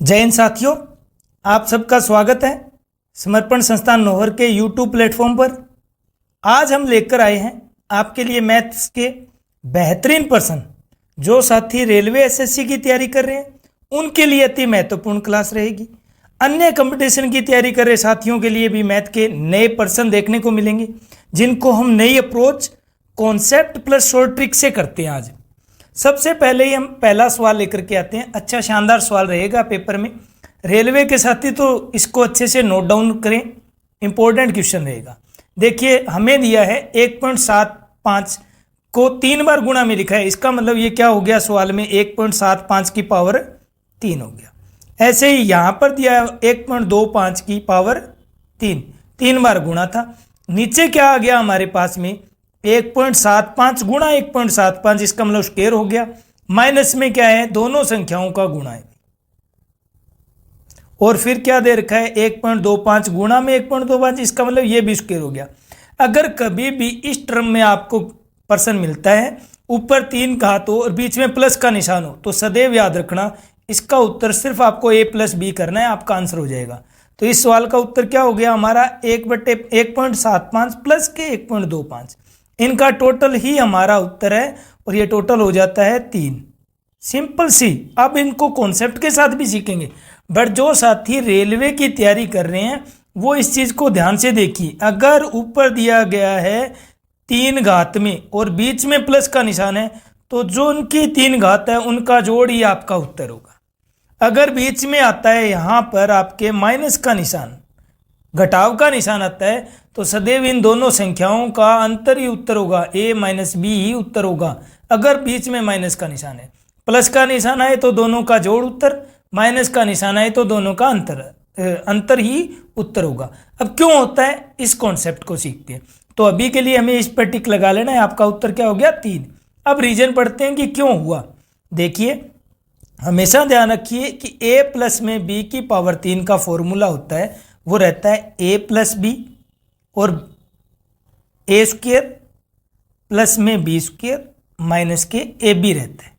जय हिंद साथियों, आप सबका स्वागत है समर्पण संस्थान नौहर के यूट्यूब प्लेटफॉर्म पर। आज हम लेकर आए हैं आपके लिए मैथ्स के बेहतरीन प्रश्न। जो साथी रेलवे एसएससी की तैयारी कर रहे हैं उनके लिए अति महत्वपूर्ण क्लास रहेगी। अन्य कंपटीशन की तैयारी कर रहे साथियों के लिए भी मैथ के नए प्रश्न देखने को मिलेंगे, जिनको हम नई approach concept plus short trick से करते हैं। आज सबसे पहले ही हम पहला सवाल लेकर के आते हैं। अच्छा शानदार सवाल रहेगा पेपर में रेलवे के साथी, तो इसको अच्छे से नोट डाउन करें, इंपॉर्टेंट क्वेश्चन रहेगा। देखिए हमें दिया है 1.75 को 3 बार गुणा में लिखा है। इसका मतलब ये क्या हो गया, सवाल में 1.75 की पावर 3 हो गया। ऐसे ही यहाँ पर दिया है 1.25 की पावर 3 बार गुणा था। नीचे क्या आ गया हमारे पास में 1.75 गुणा 1.75, इसका मतलब स्क्वायर हो गया। माइनस में क्या है, दोनों संख्याओं का गुणा है। और फिर क्या दे रखा है 1.25 गुणा में 1.25, इसका मतलब ये भी स्क्वायर हो गया। अगर कभी भी इस टर्म में आपको प्रश्न मिलता है ऊपर 3 घात हो और बीच में प्लस का निशान हो, तो सदैव याद रखना इसका उत्तर सिर्फ आपको a प्लस बी करना है, आपका आंसर हो जाएगा। तो इस सवाल का उत्तर क्या हो गया हमारा 1/1.75 प्लस के 1.25, इनका टोटल ही हमारा उत्तर है और ये टोटल हो जाता है 3। सिंपल सी। अब इनको कॉन्सेप्ट के साथ भी सीखेंगे, बट जो साथी रेलवे की तैयारी कर रहे हैं वो इस चीज को ध्यान से देखिए। अगर ऊपर दिया गया है 3 घात में और बीच में प्लस का निशान है, तो जो उनकी 3 घात है उनका जोड़ ही आपका उत्तर होगा। अगर बीच में आता है यहाँ पर आपके माइनस का निशान, घटाव का निशान आता है, तो सदैव इन दोनों संख्याओं का अंतर ही उत्तर होगा, a माइनस बी ही उत्तर होगा। अगर बीच में माइनस का निशान है, प्लस का निशान आए तो दोनों का जोड़ उत्तर, माइनस का निशान आए तो दोनों का अंतर ही उत्तर होगा। अब क्यों होता है इस कॉन्सेप्ट को सीखते हैं। तो अभी के लिए हमें इस पर टिक लगा लेना है, आपका उत्तर क्या हो गया 3। अब रीजन पढ़ते हैं कि क्यों हुआ। देखिए हमेशा ध्यान रखिए कि a प्लस में b की पावर 3 का फॉर्मूला होता है, वो रहता है a प्लस बी और a स्क्वेयर प्लस में b स्क्वेयर माइनस के ए बी रहता है।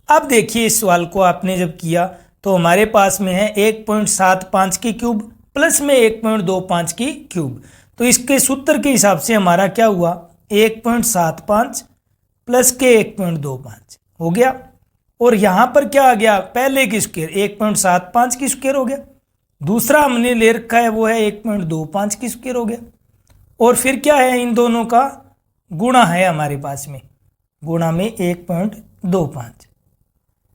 अब देखिए इस सवाल को आपने जब किया तो हमारे पास में है 1.75 की क्यूब प्लस में 1.25 की क्यूब। तो इसके सूत्र के हिसाब से हमारा क्या हुआ 1.75 प्लस के 1.25 हो गया। और यहाँ पर क्या आ गया, पहले की स्क्वायर 1.75 की स्क्वायर हो गया, दूसरा हमने ले रखा है वो है 1.25 की स्क्वायर हो गया। और फिर क्या है, इन दोनों का गुणा है हमारे पास में, गुणा में 1.25,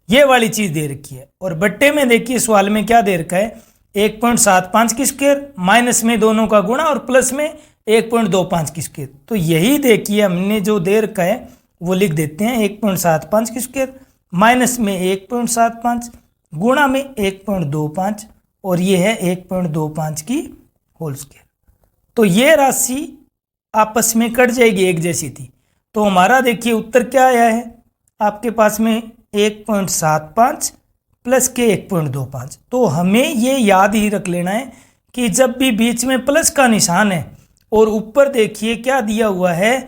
ये वाली चीज दे रखी है। और बट्टे में देखिए सवाल में क्या दे रखा है 1.75 की स्क्वायर माइनस में दोनों का गुणा और प्लस में 1.25 की स्क्वायर। तो यही देखिए हमने जो दे रखा है वो लिख देते हैं 1.75 की स्क्वायर माइनस में 1.75 गुणा में 1.25 और ये है 1.25 की होल स्क्वायर। तो ये राशि आपस में कट जाएगी, एक जैसी थी। तो हमारा देखिए उत्तर क्या आया है आपके पास में 1.75 प्लस के 1.25। तो हमें ये याद ही रख लेना है कि जब भी बीच में प्लस का निशान है और ऊपर देखिए क्या दिया हुआ है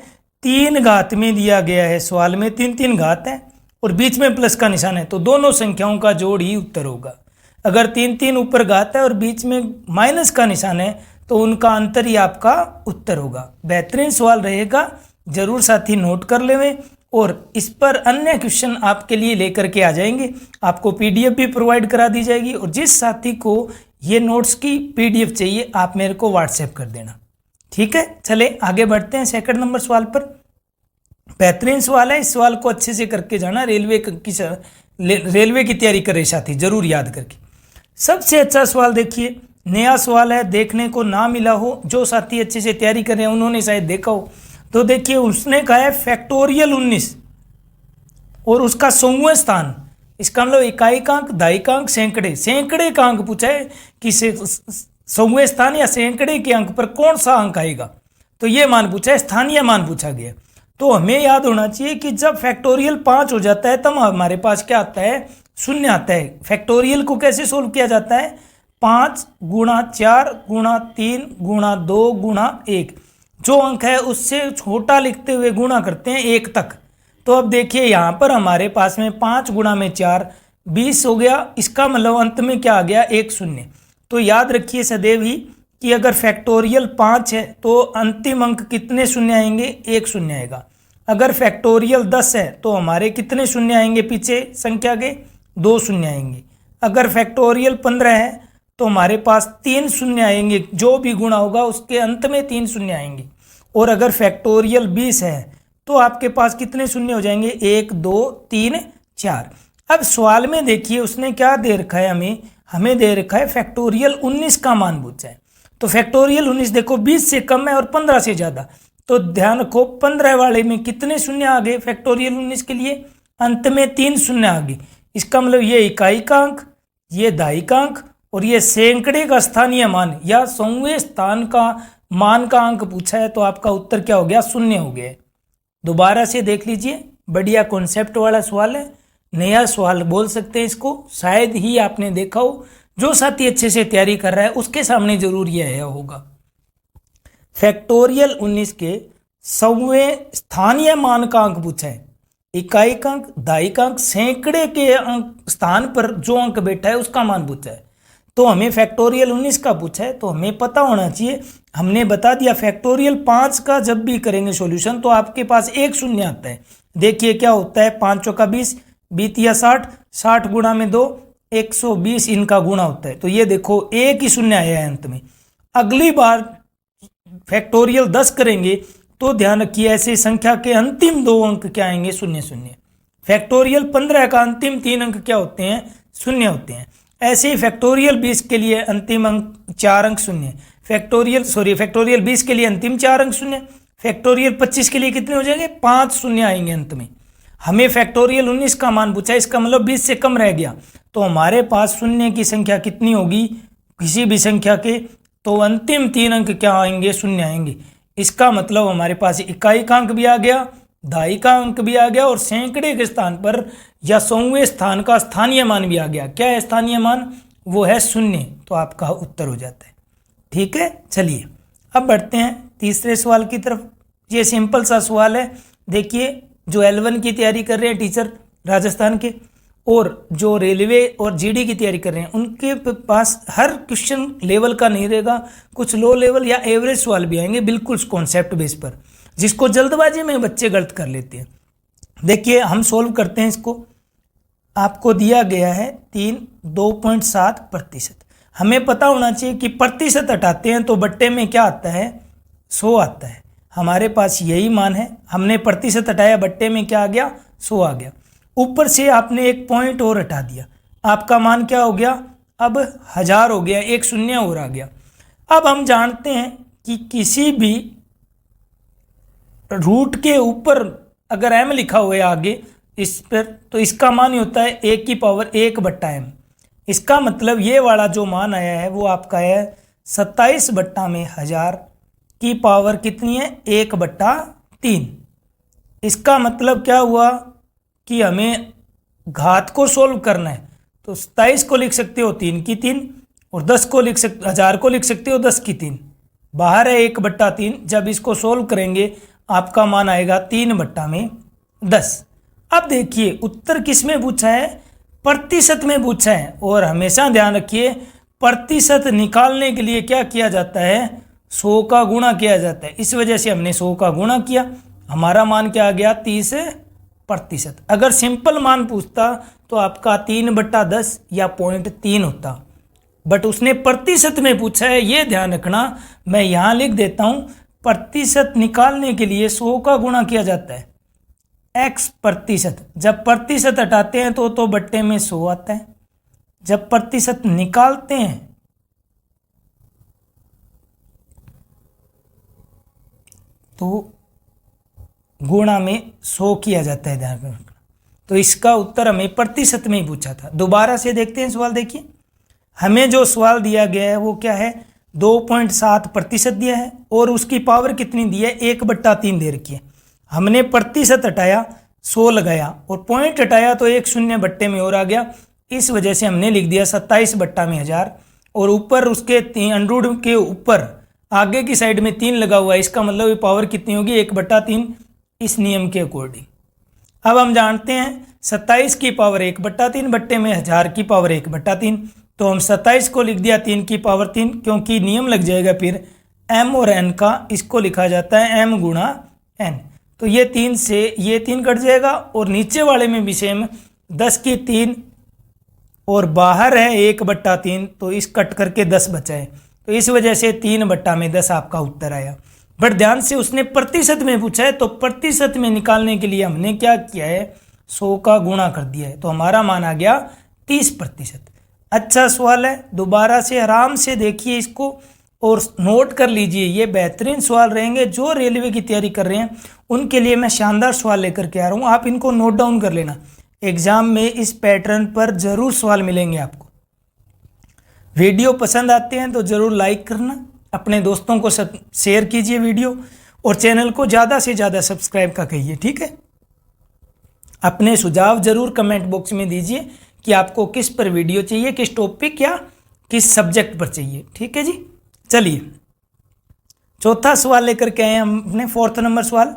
3 घात में दिया गया है, सवाल में 3 घात है और बीच में प्लस का निशान है, तो दोनों संख्याओं का जोड़ ही उत्तर होगा। अगर 3 ऊपर घात है और बीच में माइनस का निशान है, तो उनका अंतर ही आपका उत्तर होगा। बेहतरीन सवाल रहेगा, जरूर साथी नोट कर लेवें। और इस पर अन्य क्वेश्चन आपके लिए लेकर के आ जाएंगे, आपको पीडीएफ भी प्रोवाइड करा दी जाएगी। और जिस साथी को ये नोट्स की पीडीएफ चाहिए आप मेरे को व्हाट्सएप कर देना, ठीक है। चले आगे बढ़ते हैं सेकंड नंबर सवाल पर। बेहतरीन सवाल है, इस सवाल को अच्छे से करके जाना। रेलवे की तैयारी कर रहे साथी जरूर याद करके। सबसे अच्छा सवाल देखिए, नया सवाल है, देखने को ना मिला हो, जो साथी अच्छे से तैयारी कर रहे हैं उन्होंने शायद देखा हो। तो देखिए उसने कहा है फैक्टोरियल 19 और उसका 100वां स्थान, इसका मतलब इकाइकांक, दहाइकांक, सैकड़े का अंक पूछा है कि 100वें स्थान या सैकड़े के अंक पर कौन सा अंक आएगा। तो ये मान पूछा है, स्थानीय मान पूछा गया। तो हमें याद होना चाहिए कि जब फैक्टोरियल 5 हो जाता है तब हमारे पास क्या आता है, 0 आता है। फैक्टोरियल को कैसे सोल्व किया जाता है, 5 गुणा 4 गुणा 3 गुणा 2 गुणा 1, जो अंक है उससे छोटा लिखते हुए गुणा करते हैं 1 तक। तो अब देखिए यहाँ पर हमारे पास में 5 गुणा में 4 20 हो गया, इसका मतलब अंत में क्या आ गया, एक शून्य। तो याद रखिए सदैव ही कि अगर फैक्टोरियल 5 है तो अंतिम अंक कितने शून्य आएंगे, एक शून्य आएगा। अगर फैक्टोरियल 10 है तो हमारे कितने शून्य आएंगे पीछे संख्या के, 2 शून्य आएंगे। अगर फैक्टोरियल 15 है तो हमारे पास 3 शून्य आएंगे, जो भी गुणा होगा उसके अंत में 3 शून्य आएंगे। और अगर फैक्टोरियल 20 है तो आपके पास कितने शून्य हो जाएंगे, 1 2 3 4। अब सवाल में देखिए उसने क्या दे रखा है, हमें दे रखा है फैक्टोरियल 19 का मान पूछा है। तो फैक्टोरियल 19 देखो 20 से कम है और 15 से ज़्यादा, तो ध्यान रखो 15 वाले में कितने शून्य आ गए फैक्टोरियल 19 के लिए, अंत में 3 शून्य आ गए। इसका मतलब ये इकाई का अंक, ये दहाई का अंक और ये सैकड़े का स्थानीय मान या 100वें स्थान का मान का अंक पूछा है। तो आपका उत्तर क्या हो गया, शून्य हो गया। दोबारा से देख लीजिए, बढ़िया कॉन्सेप्ट वाला सवाल है, नया सवाल बोल सकते हैं इसको, शायद ही आपने देखा हो। जो साथी अच्छे से तैयारी कर रहा है उसके सामने जरूर यह आया होगा। फैक्टोरियल 19 के 100वें स्थानीय मान का अंक पूछा है, इकाई का अंक, दहाई का अंक, सैकड़े के अंक स्थान पर जो अंक बैठा है उसका मान पूछा है। तो हमें फैक्टोरियल 19 का पूछा है तो हमें पता होना चाहिए, हमने बता दिया फैक्टोरियल 5 का जब भी करेंगे सॉल्यूशन तो आपके पास एक शून्य आता है। देखिए क्या होता है, 5 चौका 20, 20 या 60, 60 गुणा में 2, 120 इनका गुणा होता है। तो ये देखो एक ही शून्य आया है अंत में। अगली बार फैक्टोरियल 10 करेंगे तो ध्यान रखिए ऐसे संख्या के अंतिम 2 अंक क्या आएंगे, शून्य शून्य। फैक्टोरियल 15 का अंतिम 3 अंक क्या होते हैं, शून्य होते हैं। ऐसे ही फैक्टोरियल 20 के लिए अंतिम अंक 4 अंक शून्य, फैक्टोरियल 20 के लिए अंतिम 4 अंक शून्य, फैक्टोरियल 25 के लिए कितने हो जाएंगे, 5 शून्य आएंगे अंत में। हमें फैक्टोरियल 19 का मान पूछा है, इसका मतलब 20 से कम रह गया, तो हमारे पास शून्य की संख्या कितनी होगी किसी भी संख्या के, तो अंतिम 3 अंक क्या आएंगे, शून्य आएंगे। इसका मतलब हमारे पास इकाई का अंक भी आ गया, दहाई का अंक भी आ गया और सैकड़े के स्थान पर या 100वें स्थान का स्थानीय मान भी आ गया। क्या है स्थानीय मान, वो है शून्य। तो आपका उत्तर हो जाता है। ठीक है, चलिए अब बढ़ते हैं तीसरे सवाल की तरफ। ये सिंपल सा सवाल है। देखिए जो L1 की तैयारी कर रहे हैं टीचर राजस्थान के और जो रेलवे और जीडी की तैयारी कर रहे हैं उनके पास हर क्वेश्चन लेवल का नहीं रहेगा, कुछ लो लेवल या एवरेज सवाल भी आएंगे बिल्कुल कॉन्सेप्ट बेस पर, जिसको जल्दबाजी में बच्चे गलत कर लेते हैं। देखिए हम सोल्व करते हैं इसको। आपको दिया गया है 2.7%। हमें पता होना चाहिए कि प्रतिशत हटाते हैं तो बट्टे में क्या आता है, 100 आता है। हमारे पास यही मान है, हमने प्रतिशत हटाया, बट्टे में क्या आ गया, 100 आ गया। ऊपर से आपने एक पॉइंट और हटा दिया, आपका मान क्या हो गया, अब 1000 हो गया, एक शून्य और आ गया। अब हम जानते हैं कि किसी भी रूट के ऊपर अगर m लिखा हुआ है आगे इस पर, तो इसका मान ही होता है 1 की पावर 1/m। इसका मतलब ये वाला जो मान आया है वो आपका है 27/1000 की पावर कितनी है, 1/3। इसका मतलब क्या हुआ कि हमें घात को सोल्व करना है, तो 27 को लिख सकते हो 3 की 3 और 10 को लिख सकते, 1000 को लिख सकते हो 10 की 3, बाहर है 1/3। जब इसको सोल्व करेंगे आपका मान आएगा 3/10। अब देखिए उत्तर किस में पूछा है, प्रतिशत में पूछा है। और हमेशा ध्यान रखिए प्रतिशत निकालने के लिए क्या किया जाता है, 100 का गुणा किया जाता है। इस वजह से हमने 100 का गुणा किया, हमारा मान क्या आ गया, 30%। अगर सिंपल मान पूछता तो आपका 3/10 या 0.3 होता, बट उसने प्रतिशत में पूछा है। ये ध्यान रखना, मैं यहाँ लिख देता हूँ, प्रतिशत निकालने के लिए 100 का गुणा किया जाता है, x%। जब प्रतिशत हटाते हैं तो बट्टे में 100 आता है, जब प्रतिशत निकालते हैं तो गुणा में 100 किया जाता है, ध्यान रखना। तो इसका उत्तर हमें प्रतिशत में ही पूछा था। दोबारा से देखते हैं सवाल। देखिए हमें जो सवाल दिया गया है वो क्या है, 2.7% दिया है और उसकी पावर कितनी दी है, 1/3 दे रखी है। हमने प्रतिशत हटाया, 100 लगाया और पॉइंट हटाया तो एक शून्य बट्टे में और आ गया। इस वजह से हमने लिख दिया 27/1000 और ऊपर उसके अंडरूट के ऊपर आगे की साइड में 3 लगा हुआ है। इसका मतलब ये पावर कितनी होगी, 1/3 इस नियम के अकॉर्डिंग। अब हम जानते हैं 27 की पावर 1/3 बट्टे में 1000 की पावर 1/3। तो हम 27 को लिख दिया 3 की पावर 3, क्योंकि नियम लग जाएगा फिर m और n का, इसको लिखा जाता है m गुणा n। तो ये 3 से ये 3 कट जाएगा और नीचे वाले में भी सेम 10 की 3 और बाहर है 1/3, तो इस कट करके 10 बचा है। तो इस वजह से 3/10 आपका उत्तर आया। बट ध्यान से उसने प्रतिशत में पूछा है, तो प्रतिशत में निकालने के लिए हमने क्या किया है, 100 का गुणा कर दिया है, तो हमारा मान आ गया 30%। अच्छा सवाल है, दोबारा से आराम से देखिए इसको और नोट कर लीजिए। ये बेहतरीन सवाल रहेंगे, जो रेलवे की तैयारी कर रहे हैं उनके लिए मैं शानदार सवाल लेकर के आ रहा हूँ। आप इनको नोट डाउन कर लेना, एग्जाम में इस पैटर्न पर जरूर सवाल मिलेंगे आपको। वीडियो पसंद आते हैं तो जरूर लाइक करना, अपने दोस्तों को शेयर कीजिए वीडियो, और चैनल को ज़्यादा से ज़्यादा सब्सक्राइब का कहिए, ठीक है। अपने सुझाव जरूर कमेंट बॉक्स में दीजिए कि आपको किस पर वीडियो चाहिए, किस टॉपिक या किस सब्जेक्ट पर चाहिए, ठीक है जी। चलिए चौथा सवाल लेकर के आए हम अपने 4th नंबर सवाल।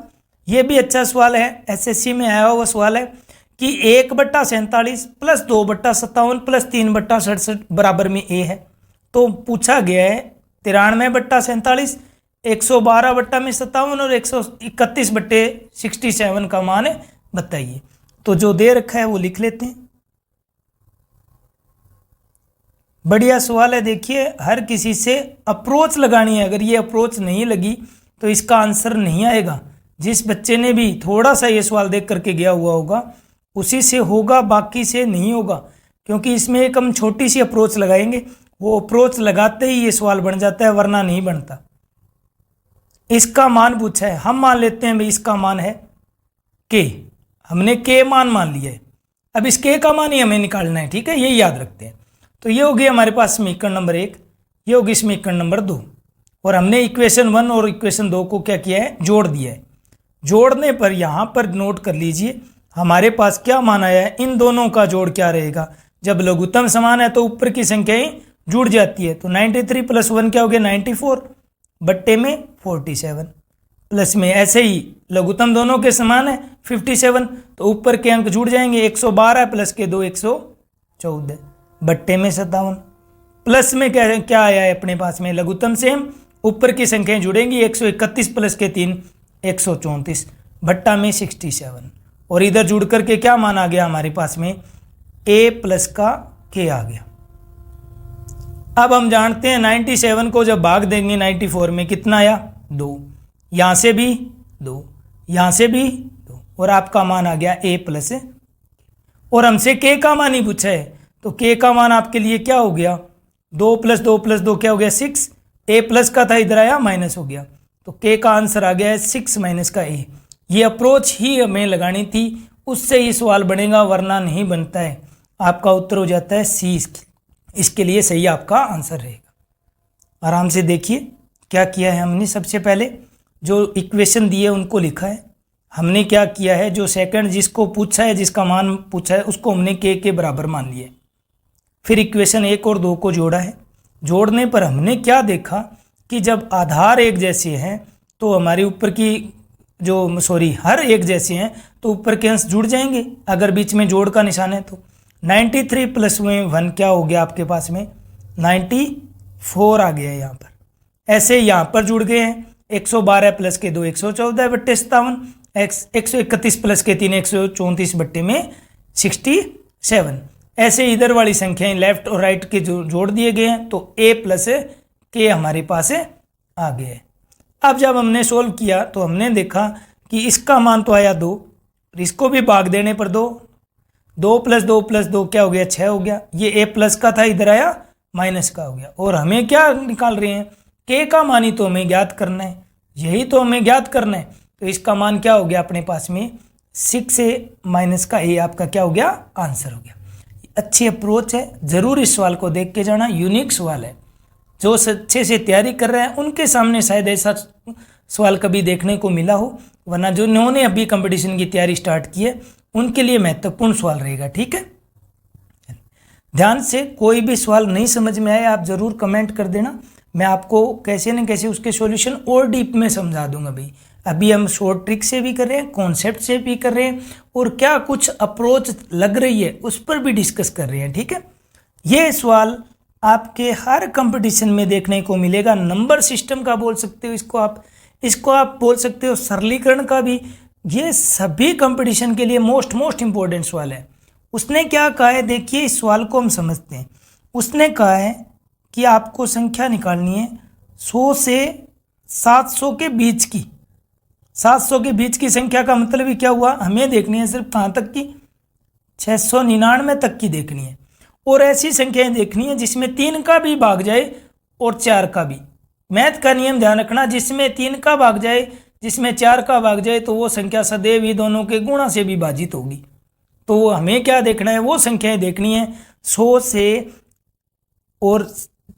ये भी अच्छा सवाल है, एसएससी में आया हुआ सवाल है कि 1/47 प्लस 2/57 प्लस 3/67 बराबर में ए है। तो पूछा गया है 93/47, 112/57 और 131/67 का मान बताइए। तो जो दे रखा है वो लिख लेते हैं। बढ़िया सवाल है, देखिए हर किसी से अप्रोच लगानी है, अगर ये अप्रोच नहीं लगी तो इसका आंसर नहीं आएगा। जिस बच्चे ने भी थोड़ा सा ये सवाल देख करके गया हुआ होगा उसी से होगा, बाकी से नहीं होगा, क्योंकि इसमें एक हम छोटी सी अप्रोच लगाएंगे, वो अप्रोच लगाते ही ये सवाल बन जाता है, वरना नहीं बनता। इसका मान पूछा है, हम मान लेते हैं भाई इसका मान है के, हमने के मान लिया है। अब इस के का मान ही हमें निकालना है, ठीक है, ये याद रखते हैं। तो ये होगी हमारे पास समीकरण नंबर 1, ये होगी समीकरण नंबर 2, और हमने इक्वेशन 1 और इक्वेशन 2 को क्या किया है, जोड़ दिया है। जोड़ने पर यहाँ पर नोट कर लीजिए हमारे पास क्या मान आया है, इन दोनों का जोड़ क्या रहेगा। जब लघुत्तम समान है तो ऊपर की संख्याएं जुड़ जाती है। तो 93 + 1 क्या हो गया, 94 बट्टे में 47, प्लस में ऐसे ही लघुत्तम दोनों के समान है 57, तो ऊपर के अंक जुड़ जाएंगे, 112 प्लस के 2 114 बट्टे में 57, प्लस में क्या आया है अपने पास में, लघुत्तम सेम, ऊपर की संख्याएं जुड़ेंगी, 131 प्लस के 3 134 भट्टा में 67, और इधर जुड़ करके क्या मान आ गया हमारे पास में, a प्लस का k आ गया। अब हम जानते हैं 97 को जब भाग देंगे 94 में कितना आया, 2, यहाँ से भी 2, यहाँ से भी 2, और आपका मान आ गया a प्लस, और हमसे k का मान ही पूछा है, तो k का मान आपके लिए क्या हो गया, 2 + 2 + 2 क्या हो गया 6, a प्लस का था इधर आया माइनस हो गया, तो k का आंसर आ गया है 6 माइनस का a। ये अप्रोच ही हमें लगानी थी, उससे ही सवाल बनेगा, वरना नहीं बनता है। आपका उत्तर हो जाता है सी, इसके लिए सही आपका आंसर रहेगा। आराम से देखिए क्या किया है हमने। सबसे पहले जो इक्वेशन दिए उनको लिखा है, हमने क्या किया है, जो सेकंड जिसको पूछा है, जिसका मान पूछा है, उसको हमने k के बराबर मान लिया। फिर इक्वेशन 1 और 2 को जोड़ा है। जोड़ने पर हमने क्या देखा कि जब आधार एक जैसे हैं तो हमारे ऊपर की हर एक जैसे हैं तो ऊपर के अंश जुड़ जाएंगे, अगर बीच में जोड़ का निशान है तो। 93 + 1 क्या हो गया आपके पास में, 94 आ गया यहाँ पर। ऐसे यहाँ पर जुड़ गए हैं, 112 प्लस के 2 114 बट्टे 57, 131 प्लस के 3 134 बट्टे में 67। ऐसे इधर वाली संख्याएं लेफ्ट और राइट के जोड़ दिए गए हैं, तो a प्लस के हमारे पास आ गए हैं। अब जब हमने सोल्व किया तो हमने देखा कि इसका मान तो आया 2, इसको भी भाग देने पर 2 + 2 + 2 क्या हो गया, 6 हो गया। ये a प्लस का था, इधर आया माइनस का हो गया। और हमें क्या निकाल रहे हैं, k का मान ही तो हमें ज्ञात करना है, यही तो हमें ज्ञात करना है। तो इसका मान क्या हो गया अपने पास में, 6a माइनस का a आपका क्या हो गया, आंसर हो गया। अच्छी अप्रोच है, जरूर इस सवाल को देख के जाना, यूनिक सवाल है। जो अच्छे से तैयारी कर रहे हैं उनके सामने शायद ऐसा सवाल कभी देखने को मिला हो, वरना जो इन्होंने अभी कंपटीशन की तैयारी स्टार्ट की है उनके लिए महत्वपूर्ण सवाल रहेगा, ठीक है। ध्यान से, कोई भी सवाल नहीं समझ में आए आप जरूर कमेंट कर देना, मैं आपको कैसे न कैसे उसके सॉल्यूशन और डीप में समझा दूंगा भाई। अभी हम शॉर्ट ट्रिक से भी कर रहे हैं, कॉन्सेप्ट से भी कर रहे हैं, और क्या कुछ अप्रोच लग रही है उस पर भी डिस्कस कर रहे हैं। ठीक है, ये सवाल आपके हर कंपटीशन में देखने को मिलेगा। नंबर सिस्टम का बोल सकते हो इसको आप बोल सकते हो सरलीकरण का भी। ये सभी कंपटीशन के लिए मोस्ट इंपॉर्टेंट सवाल है। उसने क्या कहा है, देखिए इस सवाल को हम समझते हैं। उसने कहा है कि आपको संख्या निकालनी है 100 से 700 के बीच की। 700 के बीच की संख्या का मतलब ही क्या हुआ, हमें देखनी है सिर्फ कहाँ तक की, 699 तक की देखनी है। और ऐसी संख्याएं देखनी है जिसमें 3 का भी भाग जाए और 4 का भी। मैथ का नियम ध्यान रखना, जिसमें 3 का भाग जाए, जिसमें 4 का भाग जाए, तो वो संख्या सदैव ही दोनों के गुणा से विभाजित होगी। तो हमें क्या देखना है, वो संख्याएं देखनी है 100 से और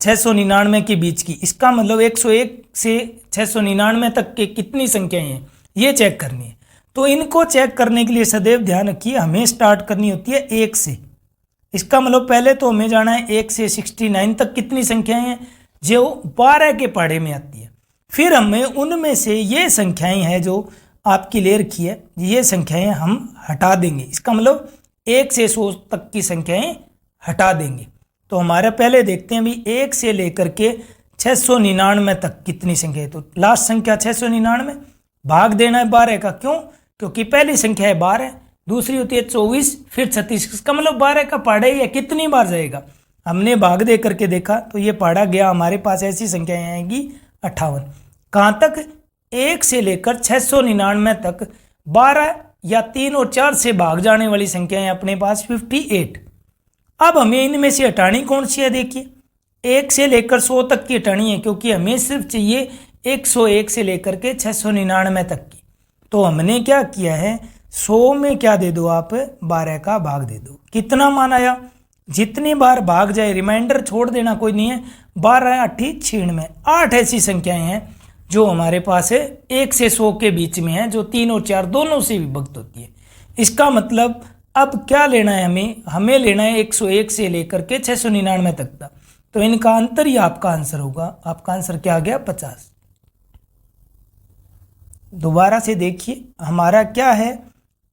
699 के बीच की। इसका मतलब 101 से 699 तक के कितनी संख्याएं हैं ये चेक करनी है। तो इनको चेक करने के लिए सदैव ध्यान रखिए, हमें स्टार्ट करनी होती है 1 से। इसका मतलब पहले तो हमें जाना है 1 से 69 तक कितनी संख्याएं हैं जो 12 के पहाड़े में आती है। फिर हमें उनमें से ये संख्याएं हैं जो आपकी ले रखी है, ये संख्याएं हम हटा देंगे। इसका मतलब 1 से 100 तक की संख्याएं हटा देंगे। तो हमारे पहले देखते हैं अभी 1 से लेकर के 699 तक कितनी संख्या है। तो लास्ट संख्या 699, भाग देना है 12 का। क्यों? क्योंकि पहली संख्या है 12, दूसरी होती है 24, फिर 36। इसका मतलब 12 का पहाड़ा ये कितनी बार जाएगा। हमने भाग दे करके देखा तो ये पहाड़ा गया, हमारे पास ऐसी संख्याएं आएंगी 58। कहाँ तक? 1 से लेकर 699 तक 12 या 3 और 4 से भाग जाने वाली संख्याएं अपने पास 58। अब हमें इनमें से हटानी कौन सी है, देखिए 1 से लेकर 100 तक की हटानी है, क्योंकि हमें सिर्फ चाहिए 101 से लेकर के 699 तक की। तो हमने क्या किया है, 100 में क्या दे दो आप, 12 का भाग दे दो। कितना मान आया, जितनी बार भाग जाए, रिमाइंडर छोड़ देना कोई नहीं है। 12 8 96, 8 ऐसी संख्याएं हैं जो हमारे पास है 1 से 100 के बीच में है, जो 3 और 4 दोनों से विभक्त होती है। इसका मतलब अब क्या लेना है हमें लेना है 101 से लेकर के 699 तक का। तो इनका अंतर ही आपका आंसर होगा। आपका आंसर क्या आ गया, 50। दोबारा से देखिए, हमारा क्या है,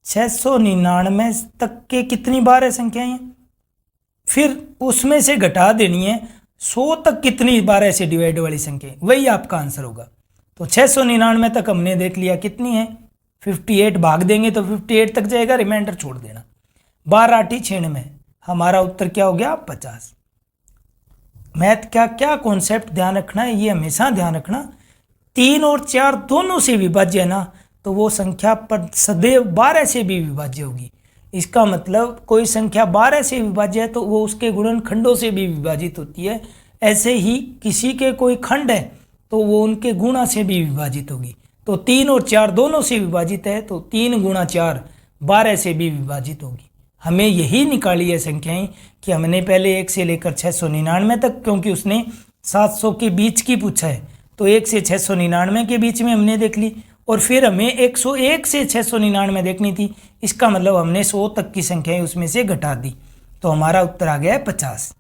699 तक के कितनी बार है संख्याएं, फिर उसमें से घटा देनी है 100 तक कितनी बार ऐसे डिवाइड वाली संख्या, वही आपका आंसर होगा। तो 699 तक हमने देख लिया कितनी है, 58, भाग देंगे तो 58 तक जाएगा, रिमाइंडर छोड़ देना। 12 8 96, हमारा उत्तर क्या हो गया, 50। मैथ का क्या कॉन्सेप्ट ध्यान रखना है, ये हमेशा ध्यान रखना, 3 और 4 दोनों से विभाज्य है ना, तो वो संख्या पर सदैव 12 से भी विभाज्य होगी। इसका मतलब कोई संख्या 12 से विभाज्य है तो वो उसके गुणनखंडों से भी विभाजित होती है। ऐसे ही किसी के कोई खंड है तो वो उनके गुणा से भी विभाजित होगी। तो 3 और 4 दोनों से विभाजित है तो 3 गुणा 4 12 से भी विभाजित होगी। हमें यही निकाली है संख्याएं कि हमने पहले 1 से लेकर 699 तक, क्योंकि उसने 700 के बीच की पूछा है, तो 1 से 699 के बीच में हमने देख ली, और फिर हमें 101 से 699 देखनी थी। इसका मतलब हमने 100 तक की संख्याएं उसमें से घटा दी। तो हमारा उत्तर आ गया है 50।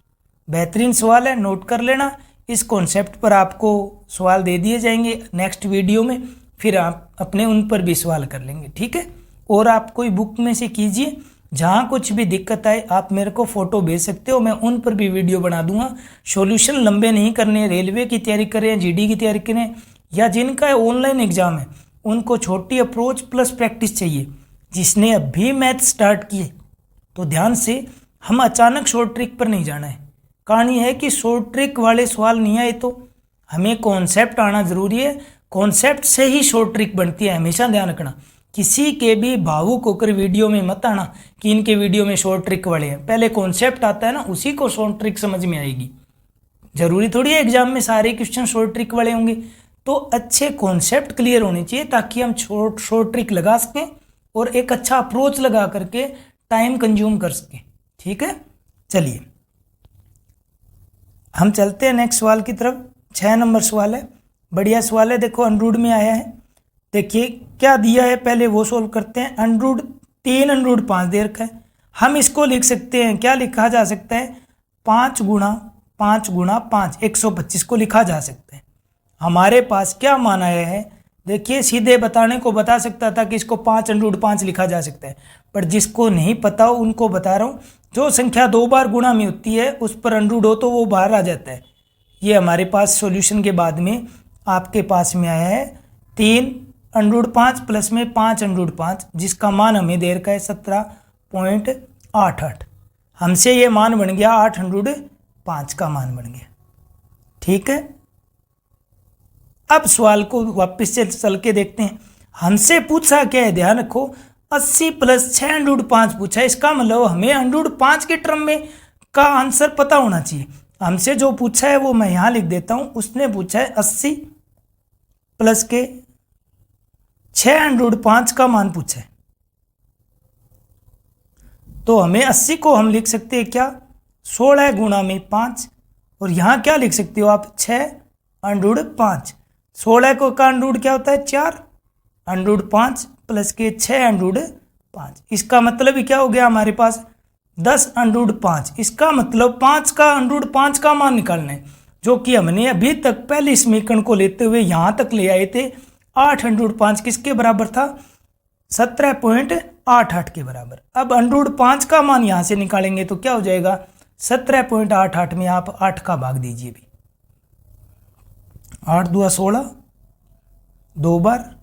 बेहतरीन सवाल है, नोट कर लेना। इस कॉन्सेप्ट पर आपको सवाल दे दिए जाएंगे नेक्स्ट वीडियो में, फिर आप अपने उन पर भी सवाल कर लेंगे, ठीक है। और आप कोई बुक में से कीजिए, जहाँ कुछ भी दिक्कत आए आप मेरे को फ़ोटो भेज सकते हो, मैं उन पर भी वीडियो बना दूंगा। सॉल्यूशन लंबे नहीं करने, रेलवे की तैयारी करें, जीडी की तैयारी करें, या जिनका ऑनलाइन एग्जाम है उनको छोटी अप्रोच प्लस प्रैक्टिस चाहिए। जिसने अभी मैथ स्टार्ट किए तो ध्यान से, हम अचानक शॉर्ट ट्रिक पर नहीं जाना है। कहानी है कि शॉर्ट ट्रिक वाले सवाल नहीं आए तो हमें कॉन्सेप्ट आना ज़रूरी है। कॉन्सेप्ट से ही शॉर्ट ट्रिक बनती है, हमेशा ध्यान रखना। किसी के भी भावुक होकर वीडियो में मत आना कि इनके वीडियो में शॉर्ट ट्रिक वाले हैं। पहले कॉन्सेप्ट आता है ना, उसी को शॉर्ट ट्रिक समझ में आएगी। जरूरी थोड़ी है एग्जाम में सारे क्वेश्चन शॉर्ट ट्रिक वाले होंगे। तो अच्छे कॉन्सेप्ट क्लियर होने चाहिए ताकि हम शॉर्ट ट्रिक लगा सकें और एक अच्छा अप्रोच लगा करके टाइम कंज्यूम कर सकें, ठीक है। चलिए हम चलते हैं नेक्स्ट सवाल की तरफ। 6 नंबर सवाल है, बढ़िया सवाल है। देखो अनरूट में आया है, देखिए क्या दिया है, पहले वो सोल्व करते हैं। अनरूट 3 अनरूट 5 दे रखा है। हम इसको लिख सकते हैं, क्या लिखा जा सकता है, 5 गुणा 5 125 को लिखा जा सकता है। हमारे पास क्या मान आया है, देखिए सीधे बताने को बता सकता था कि इसको 5√5 लिखा जा सकता है, पर जिसको नहीं पता हो उनको बता रहा हूँ। जो संख्या 2 बार गुणा में होती है उस पर अंडरूट हो तो वो बाहर आ जाता है। ये हमारे पास सॉल्यूशन के बाद में आपके पास में आया है 3√5 प्लस में 5√5, जिसका मान हमें दे रखा है 17.88। हमसे ये मान बन गया 8/5 का मान बन गया। ठीक है, अब सवाल को वापस से चल के देखते हैं। हमसे पूछा क्या है, ध्यान रखो, 80 प्लस 6√5 पूछा है। इसका मतलब हमें 1/5 के टर्म में का आंसर पता होना चाहिए। हमसे जो पूछा है वो मैं यहां लिख देता हूं। उसने पूछा है 80 प्लस के 6√5 का मान पूछा है, तो हमें 80 को हम लिख सकते हैं क्या, 16 गुणा में 5, और यहां क्या लिख सकते हो आप, 6√5। 16 को का अंडरूट क्या होता है, 4√5 प्लस के 6√5। इसका मतलब ही क्या हो गया हमारे पास 10√5। इसका मतलब 5 का √5 का मान निकालना है, जो कि हमने अभी तक पहले समीकरण को लेते हुए यहां तक ले आए थे। 8√5 किसके बराबर था, 17.88 के बराबर। अब 5 का मान यहां से निकालेंगे तो क्या हो जाएगा, 17.88 में आप 8 का भाग दीजिए भी, 8 दूआ 16, 2 बार,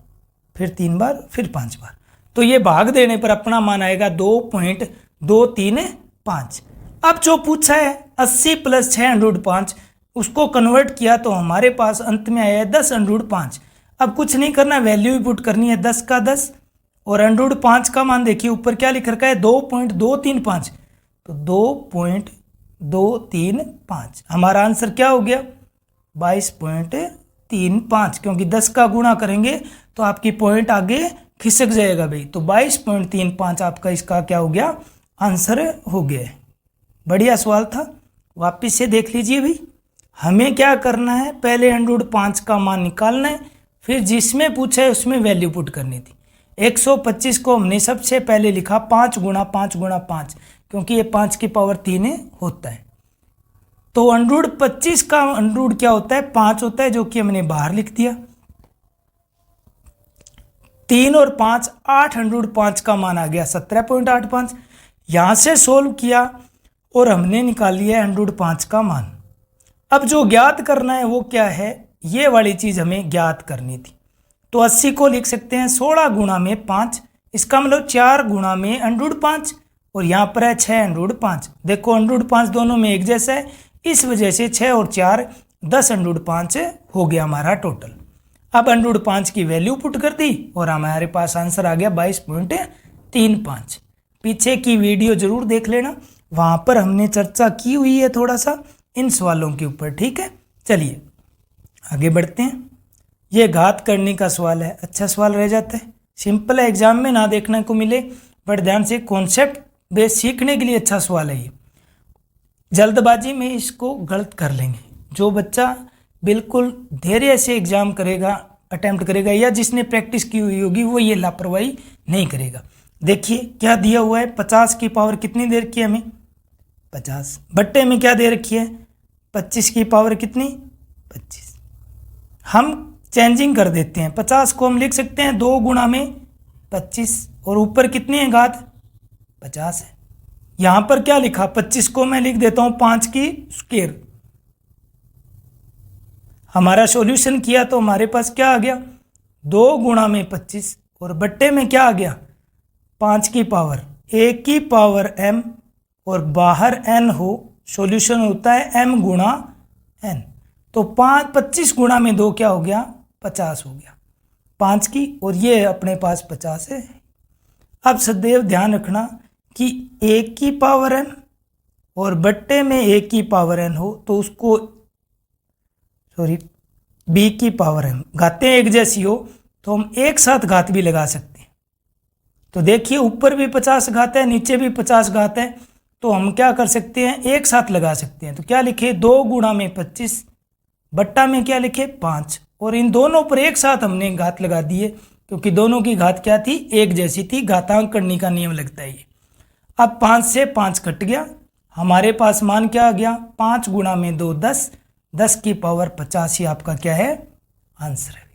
फिर 3 बार, फिर 5 बार, तो ये भाग देने पर अपना मान आएगा 2.235। अब जो पूछा है 80 प्लस 6√5, उसको कन्वर्ट किया तो हमारे पास अंत में आया है 10√5। अब कुछ नहीं करना, वैल्यू ही पुट करनी है, 10 का 10, और 5 का मान देखिए ऊपर क्या लिख रखा है, 2.235, तो 2.235 हमारा आंसर क्या हो गया, 22.35, क्योंकि 10 का गुणा करेंगे तो आपकी पॉइंट आगे खिसक जाएगा भाई। तो 22.35 आपका इसका क्या हो गया, आंसर हो गया। बढ़िया सवाल था, वापस से देख लीजिए भाई। हमें क्या करना है, पहले 105 का मान निकालना है, फिर जिसमें पूछा है उसमें वैल्यू पुट करनी थी। 125 को हमने सबसे पहले लिखा 5 गुणा 5 गुणा 5, क्योंकि ये 5 की पावर 3 होता है। तो 125 का अंडरूट क्या होता है, 5 होता है, जो कि हमने बाहर लिख दिया। 3 और 5 8/5 का मान आ गया 17.85। यहां से सोल्व किया और हमने निकाल लिया 105 का मान। अब जो ज्ञात करना है वो क्या है, ये वाली चीज हमें ज्ञात करनी थी। तो 80 को लिख सकते हैं 16 गुणा में 5, इसका मतलब 4 गुणा में 105, और यहाँ पर है 6/5। देखो 105 दोनों में एक जैसा है, इस वजह से 6 और 4 10/5 हो गया हमारा टोटल। अब 105 की वैल्यू पुट कर दी और हमारे पास आंसर आ गया 22.35। पीछे की वीडियो जरूर देख लेना, वहां पर हमने चर्चा की हुई है थोड़ा सा इन सवालों के ऊपर। ठीक है, चलिए आगे बढ़ते हैं। ये घात करने का सवाल है, अच्छा सवाल रह जाता है, सिंपल है, एग्जाम में ना देखने को मिले, बट ध्यान से कॉन्सेप्ट बेस सीखने के लिए अच्छा सवाल है ये। जल्दबाजी में इसको गलत कर लेंगे। जो बच्चा बिल्कुल धैर्य से एग्जाम करेगा, अटेम्प्ट करेगा, या जिसने प्रैक्टिस की हुई होगी, वो ये लापरवाही नहीं करेगा। देखिए क्या दिया हुआ है, 50 की पावर कितनी दे रखी है हमें, 50, बट्टे में क्या दे रखी है, 25 की पावर कितनी, 25। हम चेंजिंग कर देते हैं, 50 को हम लिख सकते हैं 2 गुणा में 25, और ऊपर कितनी है घात, 50 है। यहां पर क्या लिखा, 25 को मैं लिख देता हूं 5 की स्क्वायर। हमारा सॉल्यूशन किया तो हमारे पास क्या आ गया, 2 गुणा में 25, और बट्टे में क्या आ गया, 5 की पावर, 1 की पावर m, और बाहर n हो, सॉल्यूशन होता है m गुणा n। तो 25 गुणा में 2 क्या हो गया, 50 हो गया 5 की, और ये अपने पास 50 है। अब सदैव ध्यान रखना कि 1 की पावर n और बट्टे में 1 की पावर n हो तो उसको b की पावर m, घातें एक जैसी हो तो हम एक साथ घात भी लगा सकते हैं। तो देखिए ऊपर भी 50 घात है, नीचे भी 50 घात है, तो हम क्या कर सकते हैं, एक साथ लगा सकते हैं। तो क्या लिखे, 2 गुणा में 25, बट्टा में क्या लिखे 5, और इन दोनों पर एक साथ हमने घात लगा दिए, क्योंकि दोनों की घात क्या थी, एक जैसी थी। घातांक करने का नियम लगता है ये। अब 5 से 5 कट गया, हमारे पास मान क्या आ गया, 5 गुणा में 2 10, 10 की पावर 50 ही आपका क्या है, आंसर है।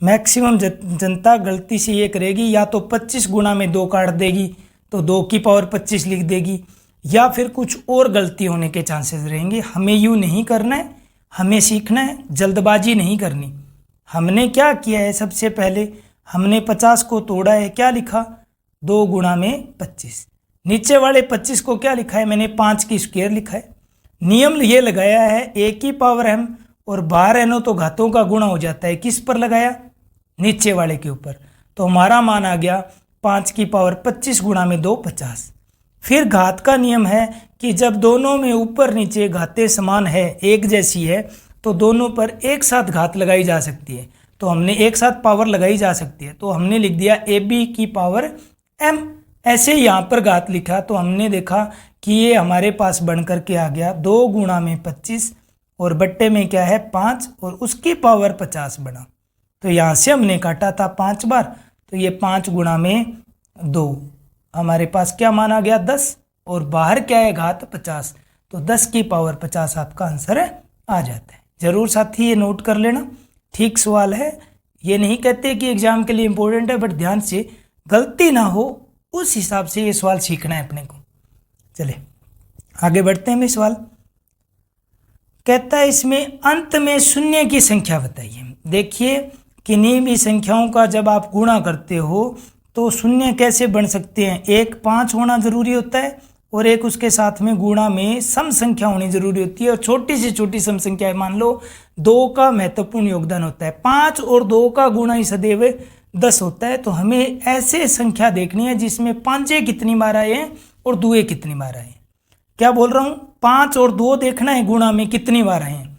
मैक्सिमम जनता गलती से ये करेगी, या तो 25 गुणा में 2 काट देगी तो 2 की पावर 25 लिख देगी, या फिर कुछ और गलती होने के चांसेस रहेंगे। हमें यूँ नहीं करना है, हमें सीखना है, जल्दबाजी नहीं करनी। हमने क्या किया है, सबसे पहले हमने 50 को तोड़ा है, क्या लिखा 2 गुणा में 25। नीचे वाले 25 को क्या लिखा है, मैंने 5 की स्क्वायर लिखा है। नियम ये लगाया है a की पावर m और बाहर एनो तो घातों का गुणा हो जाता है, किस पर लगाया, नीचे वाले के ऊपर। तो हमारा मान आ गया 5 की पावर 25 गुणा में 2 50। फिर घात का नियम है कि जब दोनों में ऊपर नीचे घातें समान है, एक जैसी है, तो दोनों पर एक साथ घात लगाई जा सकती है। तो हमने एक साथ पावर लगाई जा सकती है, तो हमने लिख दिया ab की पावर m। ऐसे यहाँ पर घात लिखा तो हमने देखा कि ये हमारे पास बन करके आ गया 2 गुणा में 25 और बट्टे में क्या है 5 और उसकी पावर 50 बना। तो यहाँ से हमने काटा था 5 बार, तो ये 5 गुणा में 2, हमारे पास क्या मान आ गया 10 और बाहर क्या है घात 50, तो 10 की पावर 50 आपका आंसर आ जाता है। जरूर साथी ये नोट कर लेना, ठीक सवाल है। ये नहीं कहते कि एग्जाम के लिए इंपॉर्टेंट है, बट ध्यान से गलती ना हो उस हिसाब से ये सवाल सीखना है अपने को। चले आगे बढ़ते हैं। सवाल कहता है इसमें अंत में शून्य की संख्या बताइए। देखिए किन्हीं भी संख्याओं का जब आप गुणा करते हो तो शून्य कैसे बन सकते हैं, एक 5 होना जरूरी होता है और एक उसके साथ में गुणा में सम संख्या होनी जरूरी होती है, और छोटी से छोटी सम संख्या मान लो 2 का महत्वपूर्ण योगदान होता है। 5 और 2 का गुणा ही सदैव 10 होता है। तो हमें ऐसे संख्या देखनी है जिसमें 5 कितनी बार आए हैं और 2 कितनी बार आए हैं। क्या बोल रहा हूँ, 5 और 2 देखना है गुणा में कितनी बार आए हैं।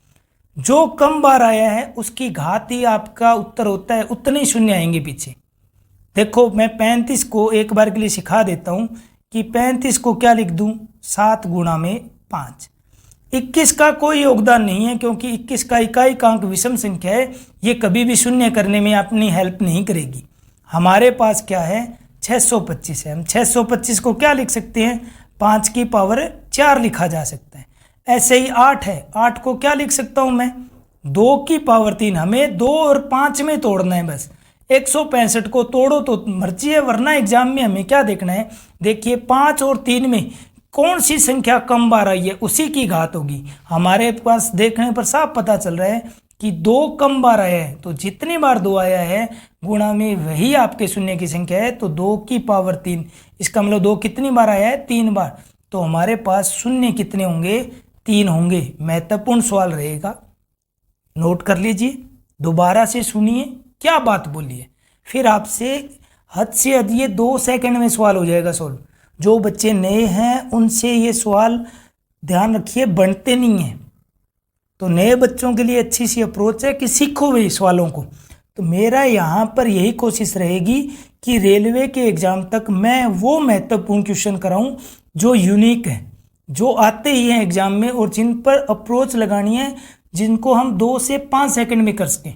जो कम बार आया है उसकी घात ही आपका उत्तर होता है, उतने ही शून्य आएंगे पीछे। देखो मैं 35 को एक बार के लिए सिखा देता हूँ कि 35 को क्या लिख दूँ, 7 गुणा में 5। 21 का कोई योगदान नहीं है क्योंकि 21 का इकाई अंक विषम संख्या है, ये कभी भी शून्य करने में अपनी हेल्प नहीं करेगी। हमारे पास क्या है 625 है, हम 625 को क्या लिख सकते हैं, 5 की पावर 4 लिखा जा सकता है। ऐसे ही 8 है, 8 को क्या लिख सकता हूँ मैं, 2 की पावर 3। हमें 2 और 5 में तोड़ना है बस। 165 को तोड़ो तो मर्जी है, वरना एग्जाम में हमें क्या देखना है, देखिए 5 और 3 में कौन सी संख्या कम बार आई है उसी की घात होगी। हमारे पास देखने पर साफ पता चल रहा है कि 2 कम बार आया है, तो जितनी बार 2 आया है गुणा में वही आपके शून्य की संख्या है, तो 2 की पावर 3। इसका मतलब 2 कितनी बार आया है, 3 बार। तो हमारे पास शून्य कितने होंगे, 3 होंगे। महत्वपूर्ण सवाल रहेगा, नोट कर लीजिए, दोबारा से सुनिए क्या बात बोली है, फिर आपसे हद से हद ये 2 सेकंड में सवाल हो जाएगा सोल्व। जो बच्चे नए हैं उनसे ये सवाल ध्यान रखिए बनते नहीं हैं, तो नए बच्चों के लिए अच्छी सी अप्रोच है कि सीखो वे सवालों को। तो मेरा यहाँ पर यही कोशिश रहेगी कि रेलवे के एग्ज़ाम तक मैं वो महत्वपूर्ण क्वेश्चन कराऊं जो यूनिक है, जो आते ही हैं एग्ज़ाम में और जिन पर अप्रोच लगानी है, जिनको हम 2 से 5 सेकंड में कर सकें।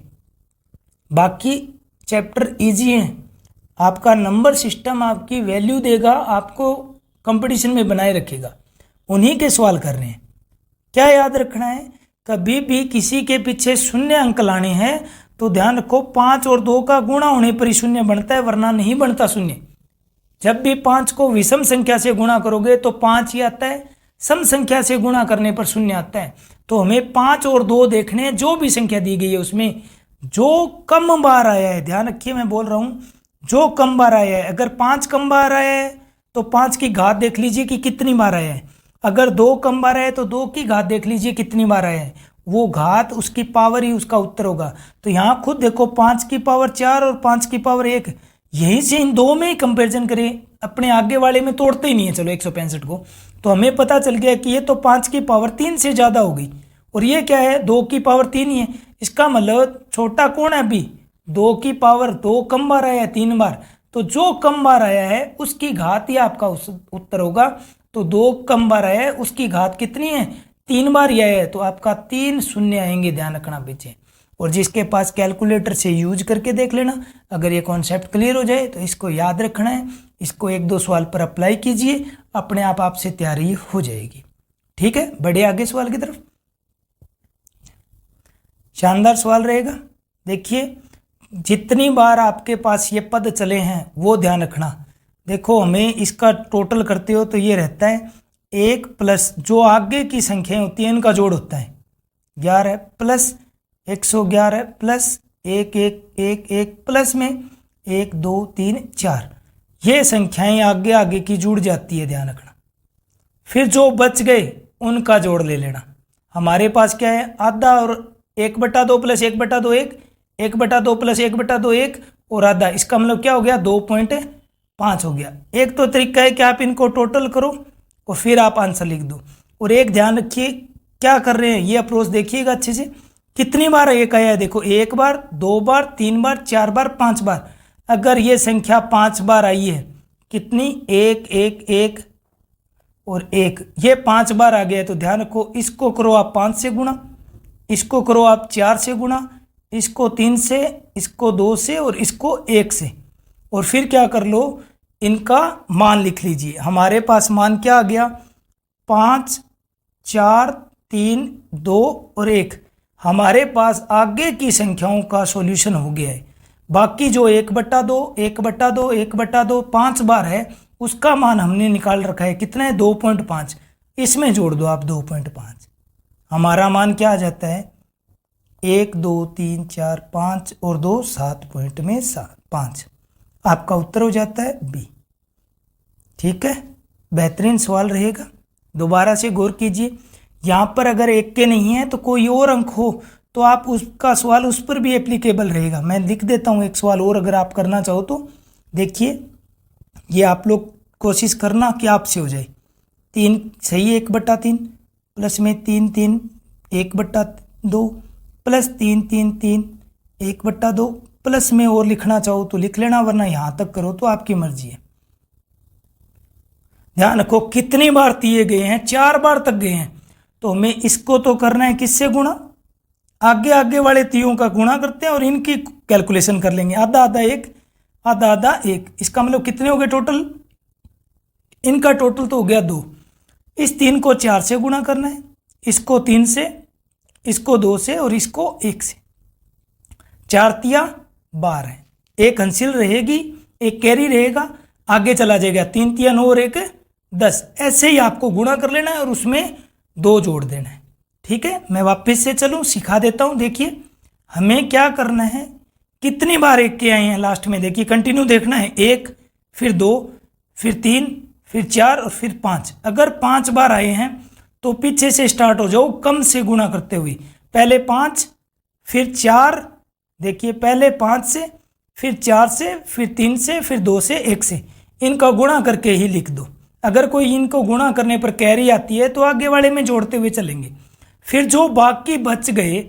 बाकी चैप्टर इजी हैं, आपका नंबर सिस्टम आपकी वैल्यू देगा, आपको कंपटीशन में बनाए रखेगा, उन्हीं के सवाल करने हैं। क्या याद रखना है, कभी भी किसी के पीछे शून्य अंक लाने हैं तो ध्यान रखो 5 और 2 का गुणा होने पर ही शून्य बनता है, वरना नहीं बनता शून्य। जब भी 5 को विषम संख्या से गुणा करोगे तो 5 ही आता है, सम संख्या से गुणा करने पर शून्य आता है। तो हमें 5 और 2 देखने हैं, जो भी संख्या दी गई है उसमें जो कम बार आया है, ध्यान रखिए मैं बोल रहा हूँ जो कम बार आया है। अगर 5 कम बार आया है तो 5 की घात देख लीजिए कि कितनी बार आया है। अगर 2 कम बार आया है तो 2 की घात देख लीजिए कितनी बार आया है, वो घात उसकी पावर ही उसका उत्तर होगा। तो यहाँ खुद देखो 5 की पावर 4 और 5 की पावर 1, यहीं से इन 2 में ही कंपेरिजन करें, अपने आगे वाले में तोड़ते ही नहीं है चलो 165 को, तो हमें पता चल गया कि ये तो 5 की पावर 3 से ज़्यादा हो गई और ये क्या है 2 की पावर 3 ही है। इसका मतलब छोटा कौन है, अभी 2 की पावर 2 कम बार आया है 3 बार, तो जो कम बार आया है उसकी घात ही आपका उत्तर होगा। तो 2 कम बार आया है उसकी घात कितनी है, 3 बार ही आया है, तो आपका 3 शून्य आएंगे, ध्यान रखना पीछे। और जिसके पास कैलकुलेटर से यूज करके देख लेना, अगर ये कॉन्सेप्ट क्लियर हो जाए तो इसको याद रखना है, इसको 1-2 सवाल पर अप्लाई कीजिए, अपने आप आपसे तैयारी हो जाएगी। ठीक है, बढ़े आगे सवाल की तरफ। शानदार सवाल रहेगा। देखिए जितनी बार आपके पास ये पद चले हैं वो ध्यान रखना। देखो हमें इसका टोटल करते हो तो ये रहता है 1 प्लस जो आगे की संख्याएं होती हैं इनका जोड़ होता है 11 प्लस 111 प्लस 1 1 1 1 प्लस में 1 2 3 4, ये संख्याएं आगे आगे की जुड़ जाती है, ध्यान रखना। फिर जो बच गए उनका जोड़ ले लेना। हमारे पास क्या है, आधा और 1/2 प्लस 1/2 1, 1/2 प्लस 1/2 1 और आधा, इसका मतलब क्या हो गया 2.5 हो गया। एक तो तरीका है कि आप इनको टोटल करो और फिर आप आंसर लिख दो। और एक ध्यान रखिए क्या कर रहे हैं, ये अप्रोच देखिएगा अच्छे से। कितनी बार एक आया है, देखो 1 बार 2 बार 3 बार 4 बार 5 बार। अगर ये संख्या 5 बार आई है, कितनी 1 1 1 और 1, ये 5 बार आ गया है, तो ध्यान रखो इसको करो आप 5 से गुणा, इसको करो आप 4 से गुणा, इसको 3 से, इसको 2 से और इसको 1 से। और फिर क्या कर लो, इनका मान लिख लीजिए। हमारे पास मान क्या आ गया 5 4 3 2 और 1। हमारे पास आगे की संख्याओं का सॉल्यूशन हो गया है। बाकी जो 1/2 1/2 1/2 5 बार है उसका मान हमने निकाल रखा है, कितना है 2.5। इसमें जोड़ दो आप 2.5, हमारा मान क्या आ जाता है 1 2 3 4 5 और 2 7 पॉइंट में 5। आपका उत्तर हो जाता है बी। ठीक है, बेहतरीन सवाल रहेगा, दोबारा से गौर कीजिए। यहाँ पर अगर 1 के नहीं है तो कोई और अंक हो तो आप उसका सवाल उस पर भी एप्लीकेबल रहेगा। मैं लिख देता हूँ एक सवाल और, अगर आप करना चाहो तो। देखिए ये आप लोग कोशिश करना कि आपसे हो जाए। 3 सही है 1/3 प्लस में 3 3 1/2 प्लस 3 3 3 1/2 प्लस में और लिखना चाहो तो लिख लेना, वरना यहाँ तक करो तो आपकी मर्जी है। ध्यान रखो कितनी बार दिए गए हैं, 4 बार तक गए हैं, तो हमें इसको तो करना है किससे गुणा, आगे आगे वाले तीयों का गुणा करते हैं और इनकी कैलकुलेशन कर लेंगे। आधा आधा 1 आधा आधा 1, इसका मतलब कितने हो गए टोटल, इनका टोटल तो हो गया 2। इस 3 को 4 से गुणा करना है, इसको 3 से, इसको 2 से और इसको 1 से। 4 तिया 12 है, एक हंसिल रहेगी, एक कैरी रहेगा, आगे चला जाएगा 3 तिया 9 और 1 10। ऐसे ही आपको गुणा कर लेना है और उसमें 2 जोड़ देना है। ठीक है, मैं वापस से चलूँ सिखा देता हूँ। देखिए हमें क्या करना है, कितनी बार 1 के आए हैं लास्ट में, देखिए कंटिन्यू देखना है, 1 फिर 2 फिर 3 फिर 4 और फिर 5। अगर 5 बार आए हैं तो पीछे से स्टार्ट हो जाओ कम से गुणा करते हुए, पहले 5 फिर 4, देखिए पहले 5 से फिर 4 से फिर 3 से फिर 2 से 1 से, इनका गुणा करके ही लिख दो। अगर कोई इनको गुणा करने पर कैरी आती है तो आगे वाले में जोड़ते हुए चलेंगे। फिर जो बाकी बच गए,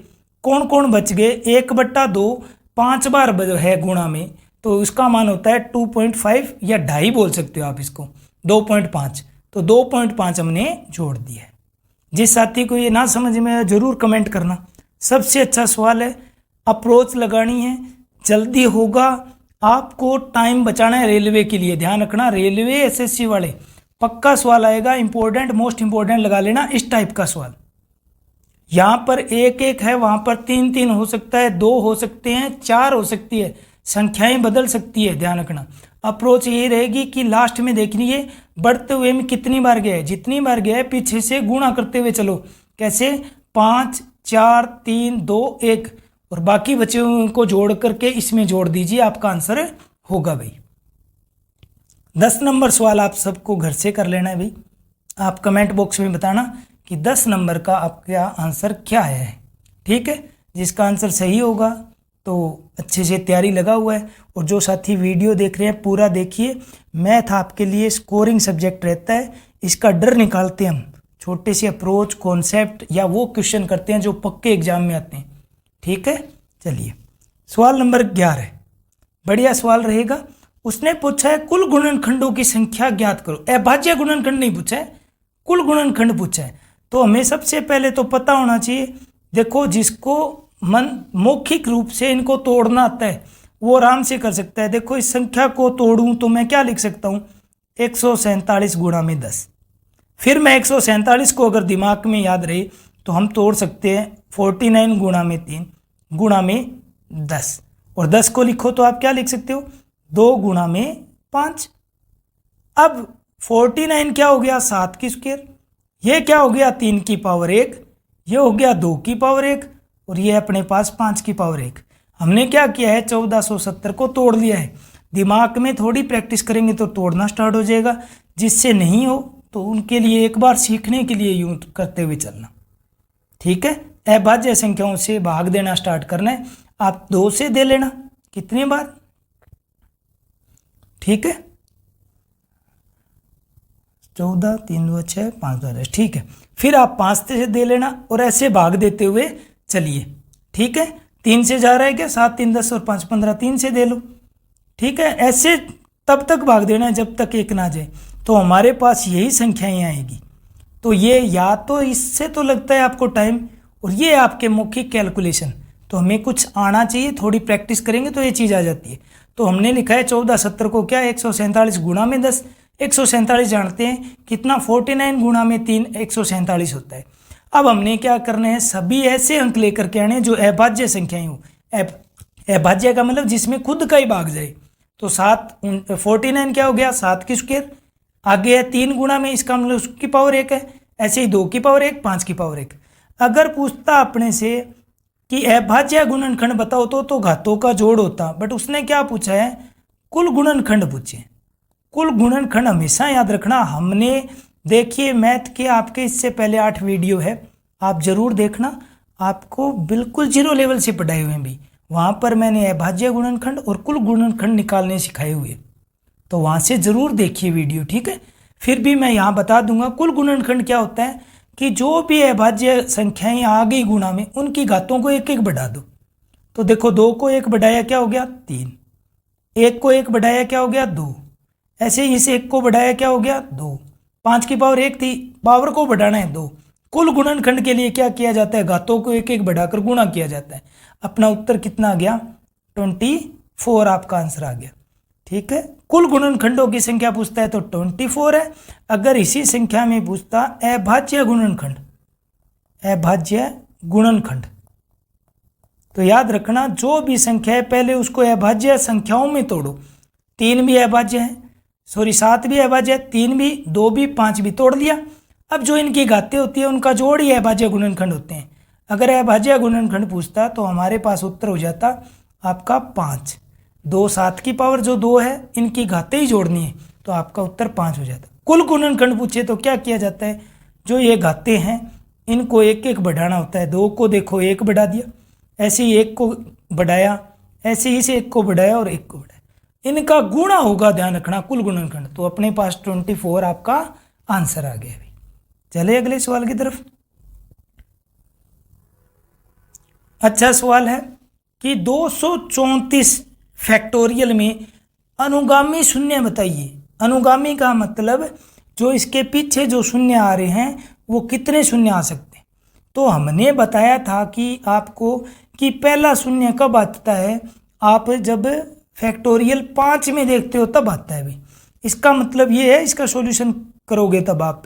कौन कौन बच गए, 1/2 5 बार है गुणा में, तो इसका मान होता है 2.5 या 2.5 बोल सकते हो आप इसको, 2.5। तो 2.5 हमने जोड़ दिया है। जिस साथी को ये ना समझ में आए जरूर कमेंट करना। सबसे अच्छा सवाल है, अप्रोच लगानी है, जल्दी होगा, आपको टाइम बचाना है रेलवे के लिए। ध्यान रखना रेलवे एसएससी वाले पक्का सवाल आएगा, इंपॉर्टेंट मोस्ट इंपॉर्टेंट लगा लेना इस टाइप का सवाल। यहाँ पर 1 1 है, वहाँ पर 3 3 हो सकता है, 2 हो सकते हैं, 4 हो सकती है, संख्याएं बदल सकती है। ध्यान रखना अप्रोच यही रहेगी कि लास्ट में देखनी है बढ़ते हुए में कितनी बार गया है, जितनी बार गया है पीछे से गुणा करते हुए चलो। कैसे, 5 4 3 2 1 और बाकी बचे हुए को जोड़ करके इसमें जोड़ दीजिए, आपका आंसर होगा भाई। 10 नंबर सवाल आप सबको घर से कर लेना है भाई। आप कमेंट बॉक्स में बताना कि 10 नंबर का आपका आंसर क्या है। ठीक है, जिसका आंसर सही होगा तो अच्छे से तैयारी लगा हुआ है। और जो साथी वीडियो देख रहे हैं पूरा देखिए, मैथ आपके लिए स्कोरिंग सब्जेक्ट रहता है, इसका डर निकालते हैं हम। छोटे से अप्रोच कॉन्सेप्ट या वो क्वेश्चन करते हैं जो पक्के एग्जाम में आते हैं। ठीक है, चलिए सवाल नंबर 11 बढ़िया सवाल रहेगा। उसने पूछा है कुल गुणनखंडों की संख्या ज्ञात करो। अभाज्य गुणनखंड नहीं पूछा है, कुल गुणनखंड पूछा है। तो हमें सबसे पहले तो पता होना चाहिए, देखो जिसको मौखिक रूप से इनको तोड़ना आता है वो आराम से कर सकता है। देखो इस संख्या को तोड़ूं तो मैं क्या लिख सकता हूँ, 147 गुणा में 10। फिर मैं 147 को अगर दिमाग में याद रहे तो हम तोड़ सकते हैं 49 गुणा में 3 गुणा में 10। और 10 को लिखो तो आप क्या लिख सकते हो, 2 गुणा में 5। अब 49 क्या हो गया, 7 की स्क्वायर, ये क्या हो गया 3 की पावर 1, ये हो गया 2 की पावर 1, और ये अपने पास 5 की पावर 1। हमने क्या किया है, 1470 को तोड़ लिया है। दिमाग में थोड़ी प्रैक्टिस करेंगे तो तोड़ना स्टार्ट हो जाएगा, जिससे नहीं हो तो उनके लिए एक बार सीखने के लिए यूं करते हुए चलना, ठीक है। अभाज्य संख्याओं से भाग देना स्टार्ट करना है, आप 2 से दे लेना कितनी बार, ठीक है। 14, 3, 2, 6, 5, 2, 10, ठीक है। फिर आप 5 से दे लेना और ऐसे भाग देते हुए चलिए, ठीक है। 3 से जा रहा है क्या, 7, 3, 10 और 5, 15, 3 से दे लो, ठीक है। ऐसे तब तक भाग देना है जब तक 1 ना जाए, तो हमारे पास यही संख्याएं आएगी। तो ये या तो इससे तो लगता है आपको टाइम, और ये आपके मौखिक कैलकुलेशन, तो हमें कुछ आना चाहिए, थोड़ी प्रैक्टिस करेंगे तो ये चीज़ आ जाती है। तो हमने लिखा है 1470 को क्या 147 गुणा में 10, 147 जानते हैं कितना, 49 गुणा में 3 147 होता है। अब हमने क्या करना है, सभी ऐसे अंक लेकर के आने जो अभाज्य संख्याएं हो। अभाज्य का मतलब जिसमें खुद का ही भाग जाए। तो 49 क्या हो गया, 7 की स्क्वायर, आगे है 3 गुणा में, इसका मतलब उसकी पावर 1 है। ऐसे ही 2 की पावर 1, 5 की पावर 1। अगर पूछता अपने से कि अभाज्य गुणनखंड बताओ तो घातों का जोड़ होता, बट उसने क्या पूछा है, कुल गुणनखंड पूछे। कुल गुणनखंड हमेशा याद रखना, हमने देखिए मैथ के आपके इससे पहले 8 वीडियो है, आप जरूर देखना, आपको बिल्कुल 0 लेवल से पढ़ाए हुए हैं भी, वहाँ पर मैंने अभाज्य गुणनखंड और कुल गुणनखंड निकालने सिखाए हुए, तो वहाँ से ज़रूर देखिए वीडियो, ठीक है। फिर भी मैं यहाँ बता दूंगा, कुल गुणनखंड क्या होता है कि जो भी अभाज्य संख्याएं आ गई गुणा में, उनकी घातों को 1 1 बढ़ा दो। तो देखो 2 को 1 बढ़ाया क्या हो गया 3, 1 को 1 बढ़ाया क्या हो गया 2, ऐसे ही इस 1 को बढ़ाया क्या हो गया 2, 5 की पावर 1 थी, पावर को बढ़ाना है 2। कुल गुणनखंड के लिए क्या किया जाता है, घातों को 1 1 बढ़ाकर गुणा किया जाता है। अपना उत्तर कितना आ गया 24, आपका आंसर आ गया, ठीक है। कुल गुणनखंडों की संख्या पूछता है तो 24 है। अगर इसी संख्या में पूछता अभाज्य गुणनखंड, अभाज्य गुणनखंड, तो याद रखना जो भी संख्या है पहले उसको अभाज्य संख्याओं में तोड़ो। 3 भी अभाज्य है, 7 भी अभाज्य है, 3 भी, 2 भी, 5 भी, तोड़ लिया। अब जो इनकी घातें होती है उनका जोड़ ही अभाज्य गुणनखंड होते हैं। अगर अभाज्य गुणनखंड पूछता तो हमारे पास उत्तर हो जाता आपका 5, 2 7 की पावर जो 2 है, इनकी घातें ही जोड़नी है, तो आपका उत्तर 5 हो जाता। कुल गुणनखंड पूछे तो क्या किया जाता है, जो ये घातें हैं इनको 1 1 बढ़ाना होता है। 2 को देखो 1 बढ़ा दिया, ऐसे ही 1 को बढ़ाया, ऐसे ही से 1 को बढ़ाया और 1 को बढ़ाया, इनका गुणा होगा, ध्यान रखना, कुल गुणनखंड। तो अपने पास 24 आपका आंसर आ गया। चले अगले सवाल की तरफ। अच्छा सवाल है कि 234 फैक्टोरियल में अनुगामी शून्य बताइए। अनुगामी का मतलब जो इसके पीछे जो शून्य आ रहे हैं वो कितने शून्य आ सकते हैं। तो हमने बताया था कि आपको कि पहला शून्य कब आता है, आप जब फैक्टोरियल 5 में देखते हो तब आता है भाई। इसका मतलब ये है, इसका सॉल्यूशन करोगे तब आप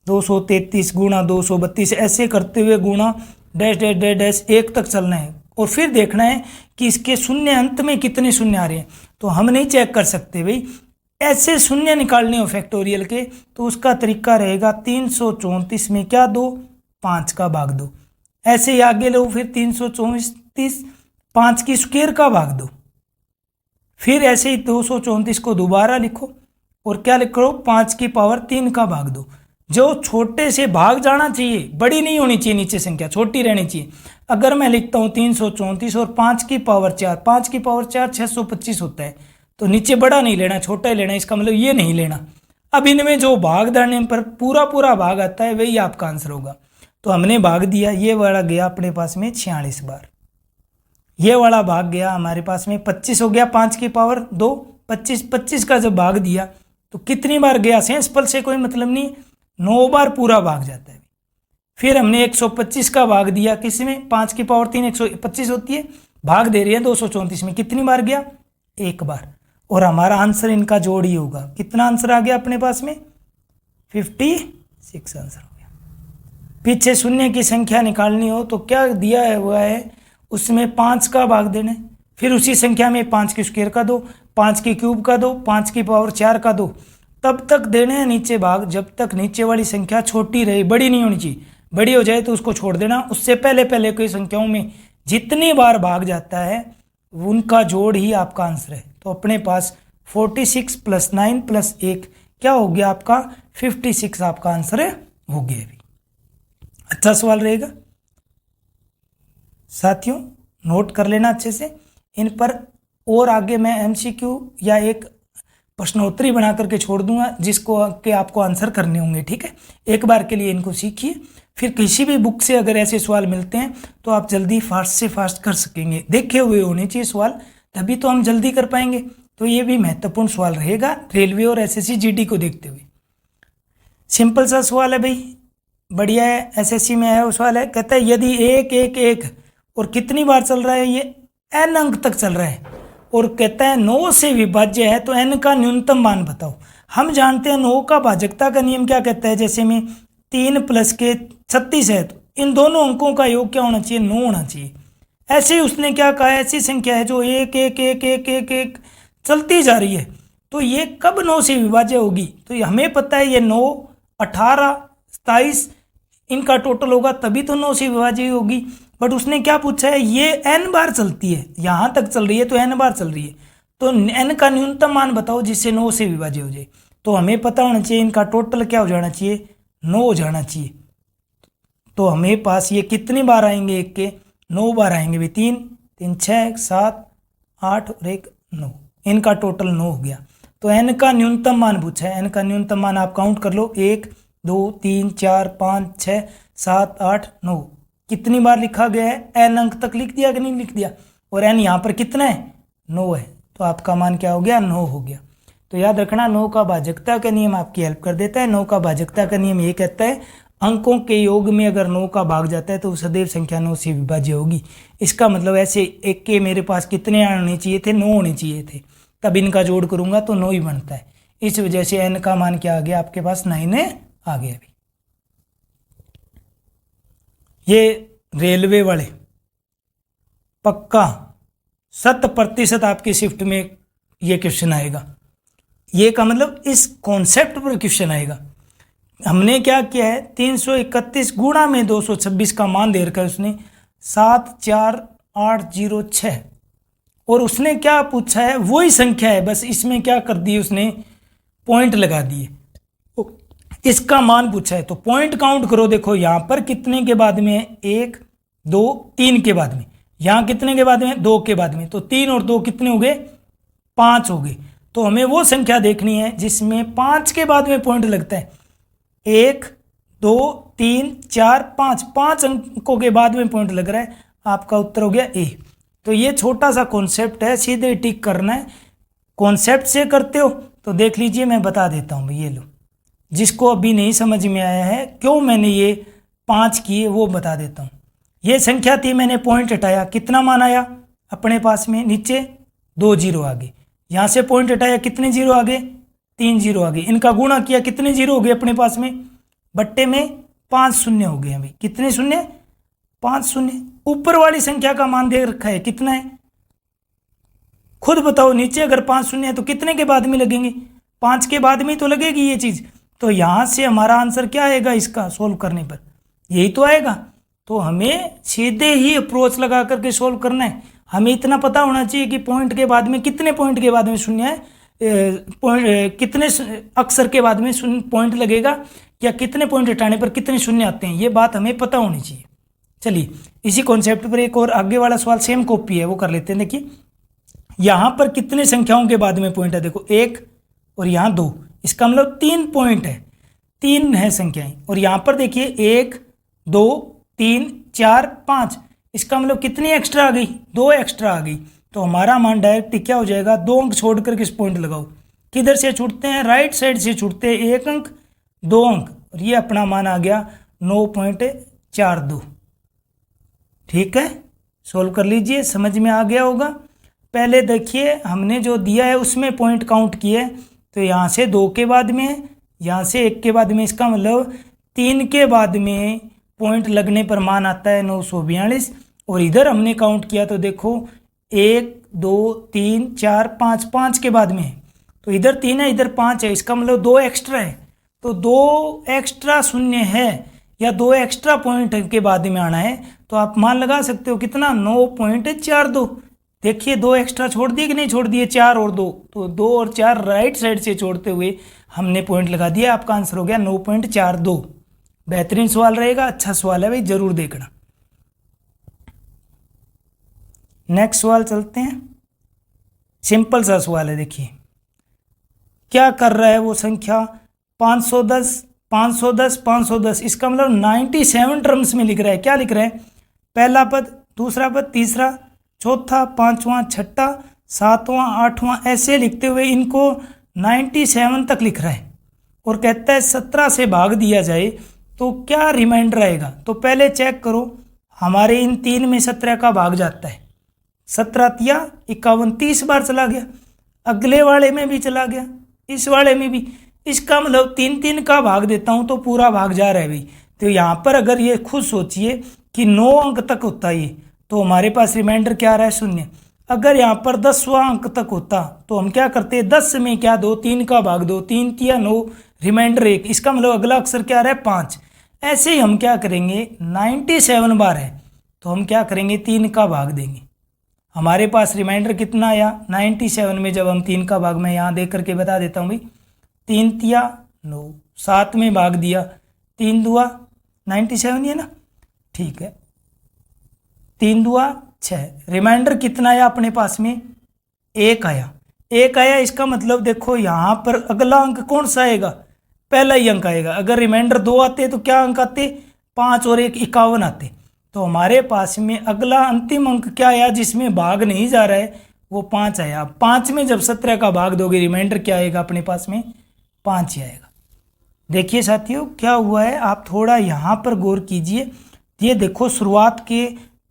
233 गुणा 232 ऐसे करते हुए गुणा डैश डैश डैश डैश 1 तक चलना है, और फिर देखना है कि इसके शून्य अंत में कितने शून्य आ रहे हैं। तो हम नहीं चेक कर सकते भाई, ऐसे शून्य निकालने हो फैक्टोरियल के, तो उसका तरीका रहेगा 334 में क्या दो, 5 का भाग दो। ऐसे ही आगे लो, फिर 334 5 की स्क्वायर का भाग दो। फिर ऐसे ही 234 को दोबारा लिखो और क्या लिखो, 5 की पावर 3 का भाग दो। जो छोटे से भाग जाना चाहिए, बड़ी नहीं होनी चाहिए नीचे संख्या, छोटी रहनी चाहिए। अगर मैं लिखता हूँ 334 और 5 की पावर 4, 5 की पावर 4 625 होता है, तो नीचे बड़ा नहीं लेना, छोटा ही लेना, इसका मतलब ये नहीं लेना। अब इनमें जो भाग देने पर पूरा भाग आता है वही आपका आंसर होगा। तो हमने भाग दिया, ये वाला गया अपने पास में 46 बार, ये वाला भाग गया हमारे पास में 25 हो गया, 5 की पावर 2 25 का जब भाग दिया तो कितनी बार गया, सेंस पल से कोई मतलब नहीं, 9 बार पूरा भाग जाता है। फिर हमने 125 का भाग दिया, किस में, 5 की पावर 3 125 होती है, भाग दे रही है 234 में, कितनी बार गया, 1 बार। और हमारा आंसर इनका जोड़ ही होगा। कितना आंसर आ गया अपने पास में, 56 आंसर हो गया। पीछे शून्य की संख्या निकालनी हो तो क्या दिया हुआ है, उसमें 5 का भाग देना है, फिर उसी संख्या में 5 के स्क्वायर का दो, 5 के क्यूब का दो, 5 की पावर 4 का दो, तब तक देने हैं नीचे भाग जब तक नीचे वाली संख्या छोटी रहे, बड़ी नहीं होनी चाहिए। बड़ी हो जाए तो उसको छोड़ देना। उससे पहले पहले कोई संख्याओं में जितनी बार भाग जाता है उनका जोड़ ही आपका आंसर है। तो अपने पास 46 + 9 + 1 क्या हो गया आपका 56 आपका आंसर है हो गया। अभी अच्छा सवाल रहेगा साथियों, नोट कर लेना अच्छे से इन पर। और आगे मैं MCQ या एक प्रश्नोत्तरी बना करके छोड़ दूंगा जिसको के आपको आंसर करने होंगे। ठीक है, एक बार के लिए इनको सीखिए, फिर किसी भी बुक से अगर ऐसे सवाल मिलते हैं तो आप जल्दी फास्ट से फास्ट कर सकेंगे। देखे हुए होने चाहिए सवाल, तभी तो हम जल्दी कर पाएंगे। तो ये भी महत्वपूर्ण सवाल रहेगा रेलवे और SSC GD को देखते हुए। सिंपल सा सवाल है भाई, बढ़िया है, SSC में है वो सवाल है। कहता है यदि 1 1 1 और कितनी बार चल रहा है, ये n अंक तक चल रहा है और कहता है 9 से विभाज्य है तो n का न्यूनतम मान बताओ। हम जानते हैं 9 का भाजकता का नियम क्या कहता है, जैसे में 3 + के 36 है तो इन दोनों अंकों का योग क्या होना चाहिए, 9 होना चाहिए। ऐसे ही उसने क्या कहा, ऐसी संख्या है जो 1 1 1 1 1 1 चलती जा रही है, तो ये कब 9 से विभाज्य होगी। तो हमें पता है ये 9 18 27 इनका टोटल होगा तभी तो 9 से विभाज्य होगी। बट उसने क्या पूछा है, ये n बार चलती है, यहाँ तक चल रही है तो n बार चल रही है, तो n का न्यूनतम मान बताओ जिससे 9 से विभाज्य हो जाए। तो हमें पता होना चाहिए इनका टोटल क्या हो जाना चाहिए, 9 हो जाना चाहिए। तो हमें पास ये कितनी बार आएंगे, एक के 9 बार आएंगे भाई, 3 3 6 7 8 और 1 9, इनका टोटल 9 हो गया। तो n का न्यूनतम मान पूछा है, n का न्यूनतम मान आप काउंट कर लो, 1 2 3 4 5 6 7 8 9, कितनी बार लिखा गया है, n अंक तक लिख दिया कि नहीं लिख दिया, और n यहाँ पर कितना है 9 है, तो आपका मान क्या हो गया 9 हो गया। तो याद रखना 9 का भाजकता का नियम आपकी हेल्प कर देता है। 9 का भाजकता का नियम ये कहता है अंकों के योग में अगर 9 का भाग जाता है तो सदैव संख्या 9 से विभाज्य होगी। इसका मतलब ऐसे एक के मेरे पास कितने होने चाहिए थे, 9 होने चाहिए थे, तब इनका जोड़ करूंगा तो 9 ही बनता है। इस वजह से n का मान क्या आ गया आपके पास 9 आ गया। अभी ये रेलवे वाले पक्का 100% आपकी शिफ्ट में ये क्वेश्चन आएगा। ये का मतलब इस कॉन्सेप्ट पर क्वेश्चन आएगा। हमने क्या किया है, 331 गुणा में 226 का मान दे रखा है उसने 74806, और उसने क्या पूछा है वही संख्या है, बस इसमें क्या कर दिए उसने पॉइंट लगा दिए, इसका मान पूछा है तो पॉइंट काउंट करो। देखो यहाँ पर कितने के बाद में है, 1 2 3 के बाद में, यहाँ कितने के बाद में 2 के बाद में, तो 3 और 2 कितने हो गए 5 हो गए। तो हमें वो संख्या देखनी है जिसमें 5 के बाद में पॉइंट लगता है, 1 2 3 4 5, 5 अंकों के बाद में पॉइंट लग रहा है, आपका उत्तर हो गया ए। तो ये छोटा सा कॉन्सेप्ट है, सीधे टिक करना है। कॉन्सेप्ट से करते हो तो देख लीजिए मैं बता देता हूँ, ये लो, जिसको अभी नहीं समझ में आया है क्यों मैंने ये 5 किए वो बता देता हूँ। ये संख्या थी, मैंने पॉइंट हटाया, कितना मान आया अपने पास में, नीचे 2 जीरो आ गए, यहाँ से पॉइंट हटाया कितने जीरो आ गए 3 जीरो आ गए, इनका गुणा किया कितने जीरो हो गए अपने पास में, बट्टे में 5 शून्य हो गए अभी, कितने शून्य 5 शून्य। ऊपर वाली संख्या का मान दे रखा है कितना है, खुद बताओ, नीचे अगर 5 शून्य है तो कितने के बाद में लगेंगे, 5 के बाद में तो लगेगी ये चीज। तो यहां से हमारा आंसर क्या आएगा, इसका सोल्व करने पर यही तो आएगा। तो हमें सीधे ही अप्रोच लगा करके सोल्व करना है। हमें इतना पता होना चाहिए कि पॉइंट के बाद में कितने पॉइंट के बाद में शून्य है, कितने अक्षर के बाद में पॉइंट लगेगा, या कितने पॉइंट हटाने पर कितने शून्य आते हैं, ये बात हमें पता होनी चाहिए। चलिए इसी कॉन्सेप्ट पर एक और आगे वाला सवाल सेम कॉपी है वो कर लेते हैं। देखिए यहाँ पर कितने संख्याओं के बाद में पॉइंट है, देखो 1 और यहाँ 2, इसका मतलब 3 पॉइंट है, 3 है संख्याएं। और यहाँ पर देखिए 1 2 3 4 5, इसका मतलब कितनी एक्स्ट्रा आ गई, 2 एक्स्ट्रा आ गई। तो हमारा मान डायरेक्ट क्या हो जाएगा, 2 अंक छोड़ कर किस पॉइंट लगाओ, किधर से छूटते हैं, राइट साइड से छूटते हैं, 1 अंक 2 अंक, और ये अपना मान आ गया 9.42। ठीक है, सोल्व कर लीजिए, समझ में आ गया होगा। पहले देखिए हमने जो दिया है उसमें पॉइंट काउंट किए, तो यहाँ से 2 के बाद में, यहाँ से 1 के बाद में, इसका मतलब 3 के बाद में पॉइंट लगने पर मान आता है 942। और इधर हमने काउंट किया तो देखो 1 2 3 4 5, 5 के बाद में है तो इधर 3 है इधर 5 है, इसका मतलब 2 एक्स्ट्रा है। तो 2 एक्स्ट्रा शून्य है या 2 एक्स्ट्रा पॉइंट के बाद में आना है तो आप मान लगा सकते हो कितना 9.42। देखिए 2 एक्स्ट्रा छोड़ दिए कि नहीं छोड़ दिए, 4 और 2, तो 2 और 4 राइट साइड से छोड़ते हुए हमने पॉइंट लगा दिया, आपका आंसर हो गया 9.42। बेहतरीन सवाल रहेगा, अच्छा सवाल है भाई, जरूर देखना। नेक्स्ट सवाल चलते हैं, सिंपल सा सवाल है। देखिए क्या कर रहा है वो संख्या 510 510 510, इसका मतलब 97 टर्म्स में लिख रहा है। क्या लिख रहा है, पहला पद, दूसरा पद, तीसरा, चौथा, पांचवा, छठा, सातवां, आठवां, ऐसे लिखते हुए इनको 97 तक लिख रहा है और कहता है 17 से भाग दिया जाए तो क्या रिमाइंडर आएगा। तो पहले चेक करो, हमारे इन 3 में 17 का भाग जाता है, 17 तिया 51, 30 बार चला गया, अगले वाले में भी चला गया, इस वाले में भी। इसका मतलब 3 3 का भाग देता हूं तो पूरा भाग जा रहा है भाई। तो यहाँ पर अगर ये खुद सोचिए कि 9 अंक तक होता है ये, तो हमारे पास रिमाइंडर क्या आ रहा है, 0। अगर यहाँ पर 10वां अंक तक होता तो हम क्या करते, 10 में क्या दो, 3 का भाग दो, 3 तिया 9, रिमाइंडर 1, इसका मतलब अगला अक्षर क्या आ रहा है, 5। ऐसे ही हम क्या करेंगे, 97 बार है तो हम क्या करेंगे, 3 का भाग देंगे। हमारे पास रिमाइंडर कितना आया 97 में, जब हम 3 का भाग मैं यहाँ देख करके बता देता हूँ भाई, 3 तिया 9, 7 में भाग दिया, 3 दुआ 97 ही है ना, ठीक है, 3 दुआ 6, रिमाइंडर कितना आया अपने पास में, 1 आया। 1 आया, इसका मतलब देखो यहाँ पर अगला अंक कौन सा आएगा, पहला ही अंक आएगा। अगर रिमाइंडर 2 आते तो क्या अंक आते, 5 और 1 51 आते। तो हमारे पास में अगला अंतिम अंक क्या आया जिसमें भाग नहीं जा रहा है, वो 5 आया। 5 में जब 17 का भाग दोगे रिमाइंडर क्या आएगा अपने पास में, 5 ही आएगा। देखिए साथियों क्या हुआ है, आप थोड़ा यहाँ पर गौर कीजिए। ये देखो शुरुआत के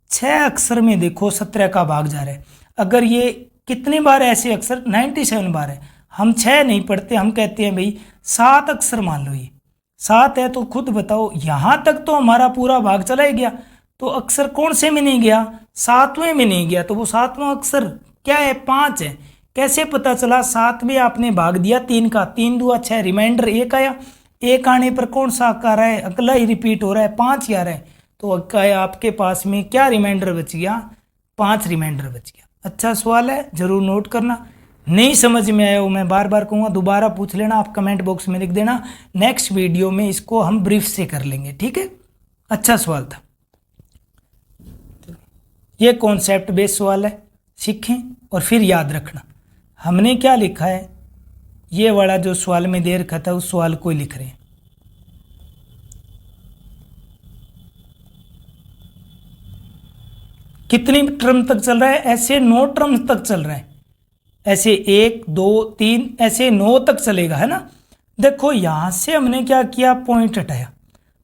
6 अक्षर में देखो 17 का भाग जा रहा है। अगर ये कितनी बार ऐसे अक्षर, 97 बार है, हम 6 नहीं पढ़ते, हम कहते हैं भाई 7 अक्षर मान लो, ये 7 है तो खुद बताओ यहाँ तक तो हमारा पूरा भाग चला ही गया, तो अक्षर कौन से में नहीं गया, 7वें में नहीं गया। तो वो 7वां अक्षर क्या है, 5 है। कैसे पता चला, 7 में आपने भाग दिया 3 का, 3 दुआ 6, रिमाइंडर 1 आया। 1 आने पर कौन सा अंक आ रहा है, अगला ही रिपीट हो रहा है, 5 ही आ रहा है। तो आपके पास में क्या रिमाइंडर बच गया, 5 रिमाइंडर बच गया। अच्छा सवाल है, जरूर नोट करना। नहीं समझ में आया हो मैं बार बार कहूँगा दोबारा पूछ लेना, आप कमेंट बॉक्स में लिख देना, नेक्स्ट वीडियो में इसको हम ब्रीफ से कर लेंगे, ठीक है। अच्छा सवाल था, ये कॉन्सेप्ट बेस्ड सवाल है, सीखें और फिर याद रखना। हमने क्या लिखा है, ये वाला जो सवाल में दे रखा था उस सवाल को ही लिख रहे हैं। कितनी टर्म तक चल रहा है, ऐसे 9 टर्म तक चल रहा है, ऐसे 1 2 3 ऐसे 9 तक चलेगा, है ना। देखो यहां से हमने क्या किया, पॉइंट हटाया,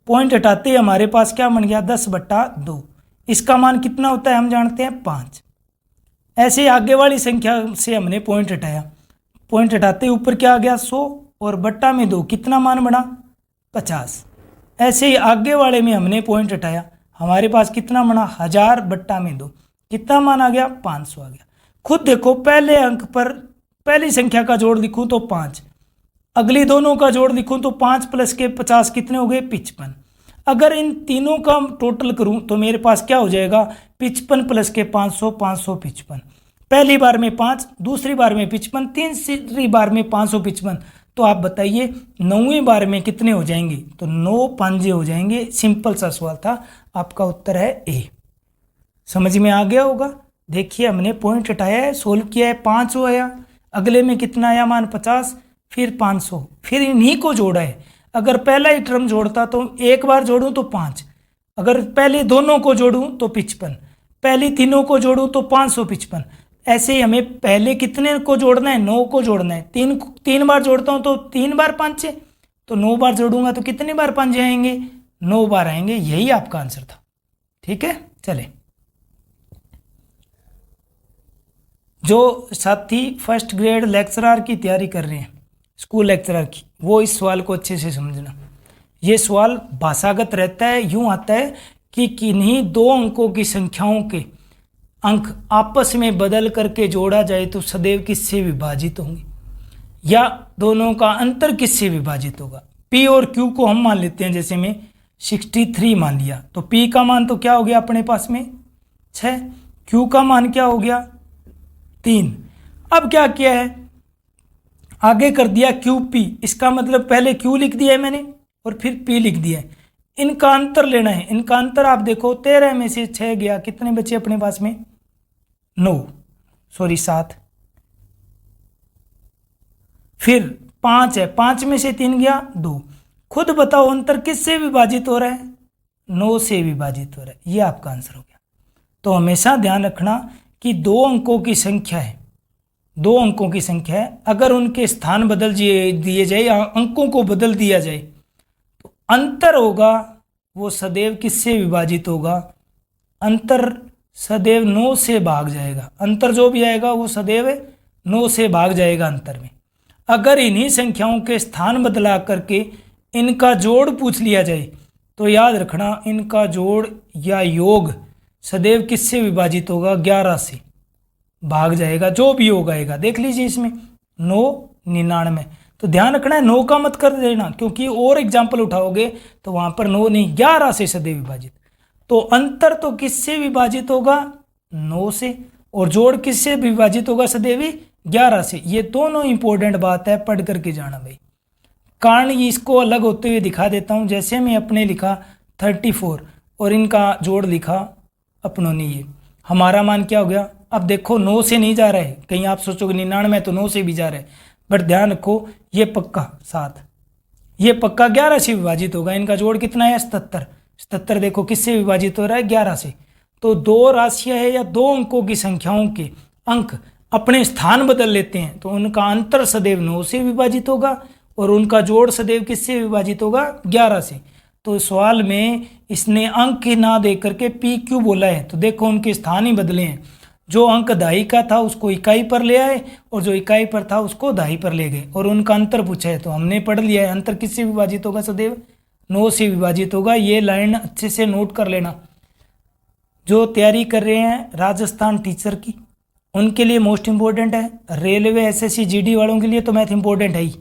पॉइंट हटाते ही हमारे पास क्या बन गया, 10/2। इसका मान कितना होता है हम जानते हैं, 5। ऐसे आगे वाली संख्या से हमने पॉइंट हटाया, पॉइंट हटाते ही ऊपर क्या आ गया, 100 और बट्टा में 2, कितना मान बना, 50। ऐसे ही आगे वाले में हमने पॉइंट हटाया, हमारे पास कितना बना, 1000/2, कितना मान आ गया, 500 आ गया। खुद देखो पहले अंक पर पहली संख्या का जोड़ लिखूं तो 5, अगली दोनों का जोड़ लिखूं तो 5 + के 50 कितने हो गए, 55। अगर इन तीनों का टोटल करूं तो मेरे पास क्या हो जाएगा, 55 + के 500 555। पहली बार में 5, दूसरी बार में 55, तीसरी बार में 555। तो आप बताइए 9वीं बार में कितने हो जाएंगे, तो 9 पंजे हो जाएंगे। सिंपल सा सवाल था, आपका उत्तर है ए। समझ में आ गया होगा। देखिए हमने पॉइंट हटाया है, सोल्व किया है, 500 आया, अगले में कितना आया मान 50, फिर 500, फिर इन्हीं को जोड़ा है। अगर पहला ही टर्म जोड़ता तो एक बार जोड़ूं तो 5, अगर पहले दोनों को जोड़ूं तो 55, पहले तीनों को जोड़ूं तो 555। ऐसे ही हमें पहले कितने को जोड़ना है, 9 को जोड़ना है। 3 बार जोड़ता हूं तो 3 बार 5, तो 9 बार जोड़ूंगा तो कितनी बार 5 आएंगे, 9 बार आएंगे। यही आपका आंसर था, ठीक है। चले, जो साथी फर्स्ट ग्रेड लेक्चरर की तैयारी कर रहे हैं, स्कूल लेक्चरर की, वो इस सवाल को अच्छे से समझना। ये सवाल भाषागत रहता है, यूं आता है कि किन्हीं 2 अंकों की संख्याओं के अंक आपस में बदल करके जोड़ा जाए तो सदैव किससे विभाजित होंगे, या दोनों का अंतर किससे विभाजित होगा। P और Q को हम मान लेते हैं, जैसे में 63 मान लिया, तो P का मान तो क्या हो गया अपने पास में 6, Q का मान क्या हो गया 3। अब क्या किया है, आगे कर दिया QP, इसका मतलब पहले Q लिख दिया है मैंने और फिर P लिख दिया है। इनका अंतर लेना है, इनका अंतर आप देखो 13 में से 6 गया, कितने बचे अपने पास में 7, फिर 5 है, 5 में से 3 गया 2। खुद बताओ अंतर किससे विभाजित हो रहा है, 9 से विभाजित हो रहा है। ये आपका आंसर हो गया। तो हमेशा ध्यान रखना कि 2 अंकों की संख्या है, 2 अंकों की संख्या है, अगर उनके स्थान बदल दिए जाए या अंकों को बदल दिया जाए तो अंतर होगा वो सदैव किससे विभाजित होगा, अंतर सदैव 9 से भाग जाएगा। अंतर जो भी आएगा वो सदैव 9 से भाग जाएगा अंतर में। अगर इन्हीं संख्याओं के स्थान बदला करके इनका जोड़ पूछ लिया जाए तो याद रखना इनका जोड़ या योग सदैव किससे विभाजित होगा, 11 से भाग जाएगा, जो भी योग आएगा। देख लीजिए इसमें 9, 99, तो ध्यान रखना है 9 का मत कर देना, क्योंकि और एग्जाम्पल उठाओगे तो वहां पर 9 नहीं 11 से सदैव विभाजित। तो अंतर तो किससे विभाजित होगा 9 से, और जोड़ किससे विभाजित होगा सदैव 11 से। ये दोनों इंपॉर्टेंट बात है, पढ़ करके जाना भाई। कारण इसको अलग होते हुए दिखा देता हूँ। जैसे मैं अपने लिखा 34 और इनका जोड़ लिखा अपनों ने, ये हमारा मान क्या हो गया। अब देखो 9 से नहीं जा रहा है, कहीं आप सोचोगे 99 तो 9 से भी जा रहा है, बट ध्यान रखो ये पक्का 7, ये पक्का 11 से विभाजित होगा। इनका जोड़ कितना है 77, 77 देखो किससे विभाजित हो रहा है 11 से। तो 2 राशियां है या 2 अंकों की संख्याओं के अंक अपने स्थान बदल लेते हैं तो उनका अंतर सदैव 9 से विभाजित होगा और उनका जोड़ सदैव किससे विभाजित होगा 11 से। तो सवाल में इसने अंक ही ना दे करके P क्यों बोला है, तो देखो उनके स्थान ही बदले हैं। जो अंक दाई का था उसको इकाई पर ले आए और जो इकाई पर था उसको दाई पर ले गए, और उनका अंतर पूछा है तो हमने पढ़ लिया है अंतर किससे विभाजित होगा सदैव 9 से विभाजित होगा। ये लाइन अच्छे से नोट कर लेना। जो तैयारी कर रहे हैं राजस्थान टीचर की उनके लिए मोस्ट इंपॉर्टेंट है, रेलवे SSC GD वालों के लिए तो मैथ इंपॉर्टेंट है ही,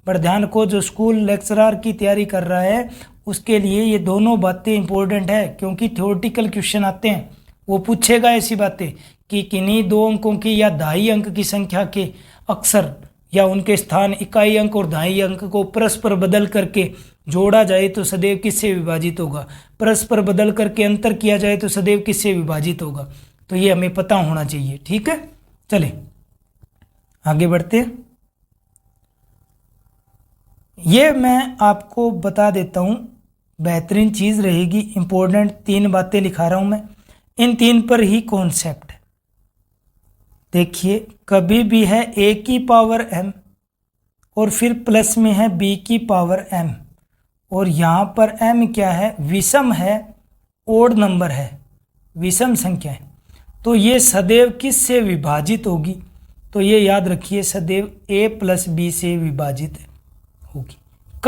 पर ध्यान रखो जो स्कूल लेक्चरर की तैयारी कर रहा है उसके लिए ये दोनों बातें इंपॉर्टेंट है, क्योंकि थ्योरेटिकल क्वेश्चन आते हैं वो पूछेगा ऐसी बातें कि किन्हीं 2 अंकों की या दाई अंक की संख्या के अक्सर या उनके स्थान इकाई अंक और दाई अंक को परस्पर बदल करके जोड़ा जाए तो सदैव किससे विभाजित होगा, परस्पर बदल करके अंतर किया जाए तो सदैव किससे विभाजित होगा। तो ये हमें पता होना चाहिए, ठीक है। चले आगे बढ़ते हैं। ये मैं आपको बता देता हूँ, बेहतरीन चीज़ रहेगी, इंपॉर्टेंट 3 बातें लिखा रहा हूँ मैं, इन 3 पर ही कॉन्सेप्ट है। देखिए कभी भी है a की पावर m और फिर प्लस में है b की पावर m, और यहाँ पर m क्या है विषम है, ओड नंबर है, विषम संख्या है, तो ये सदैव किस से विभाजित होगी, तो ये याद रखिए सदैव a प्लस b से विभाजित होगी।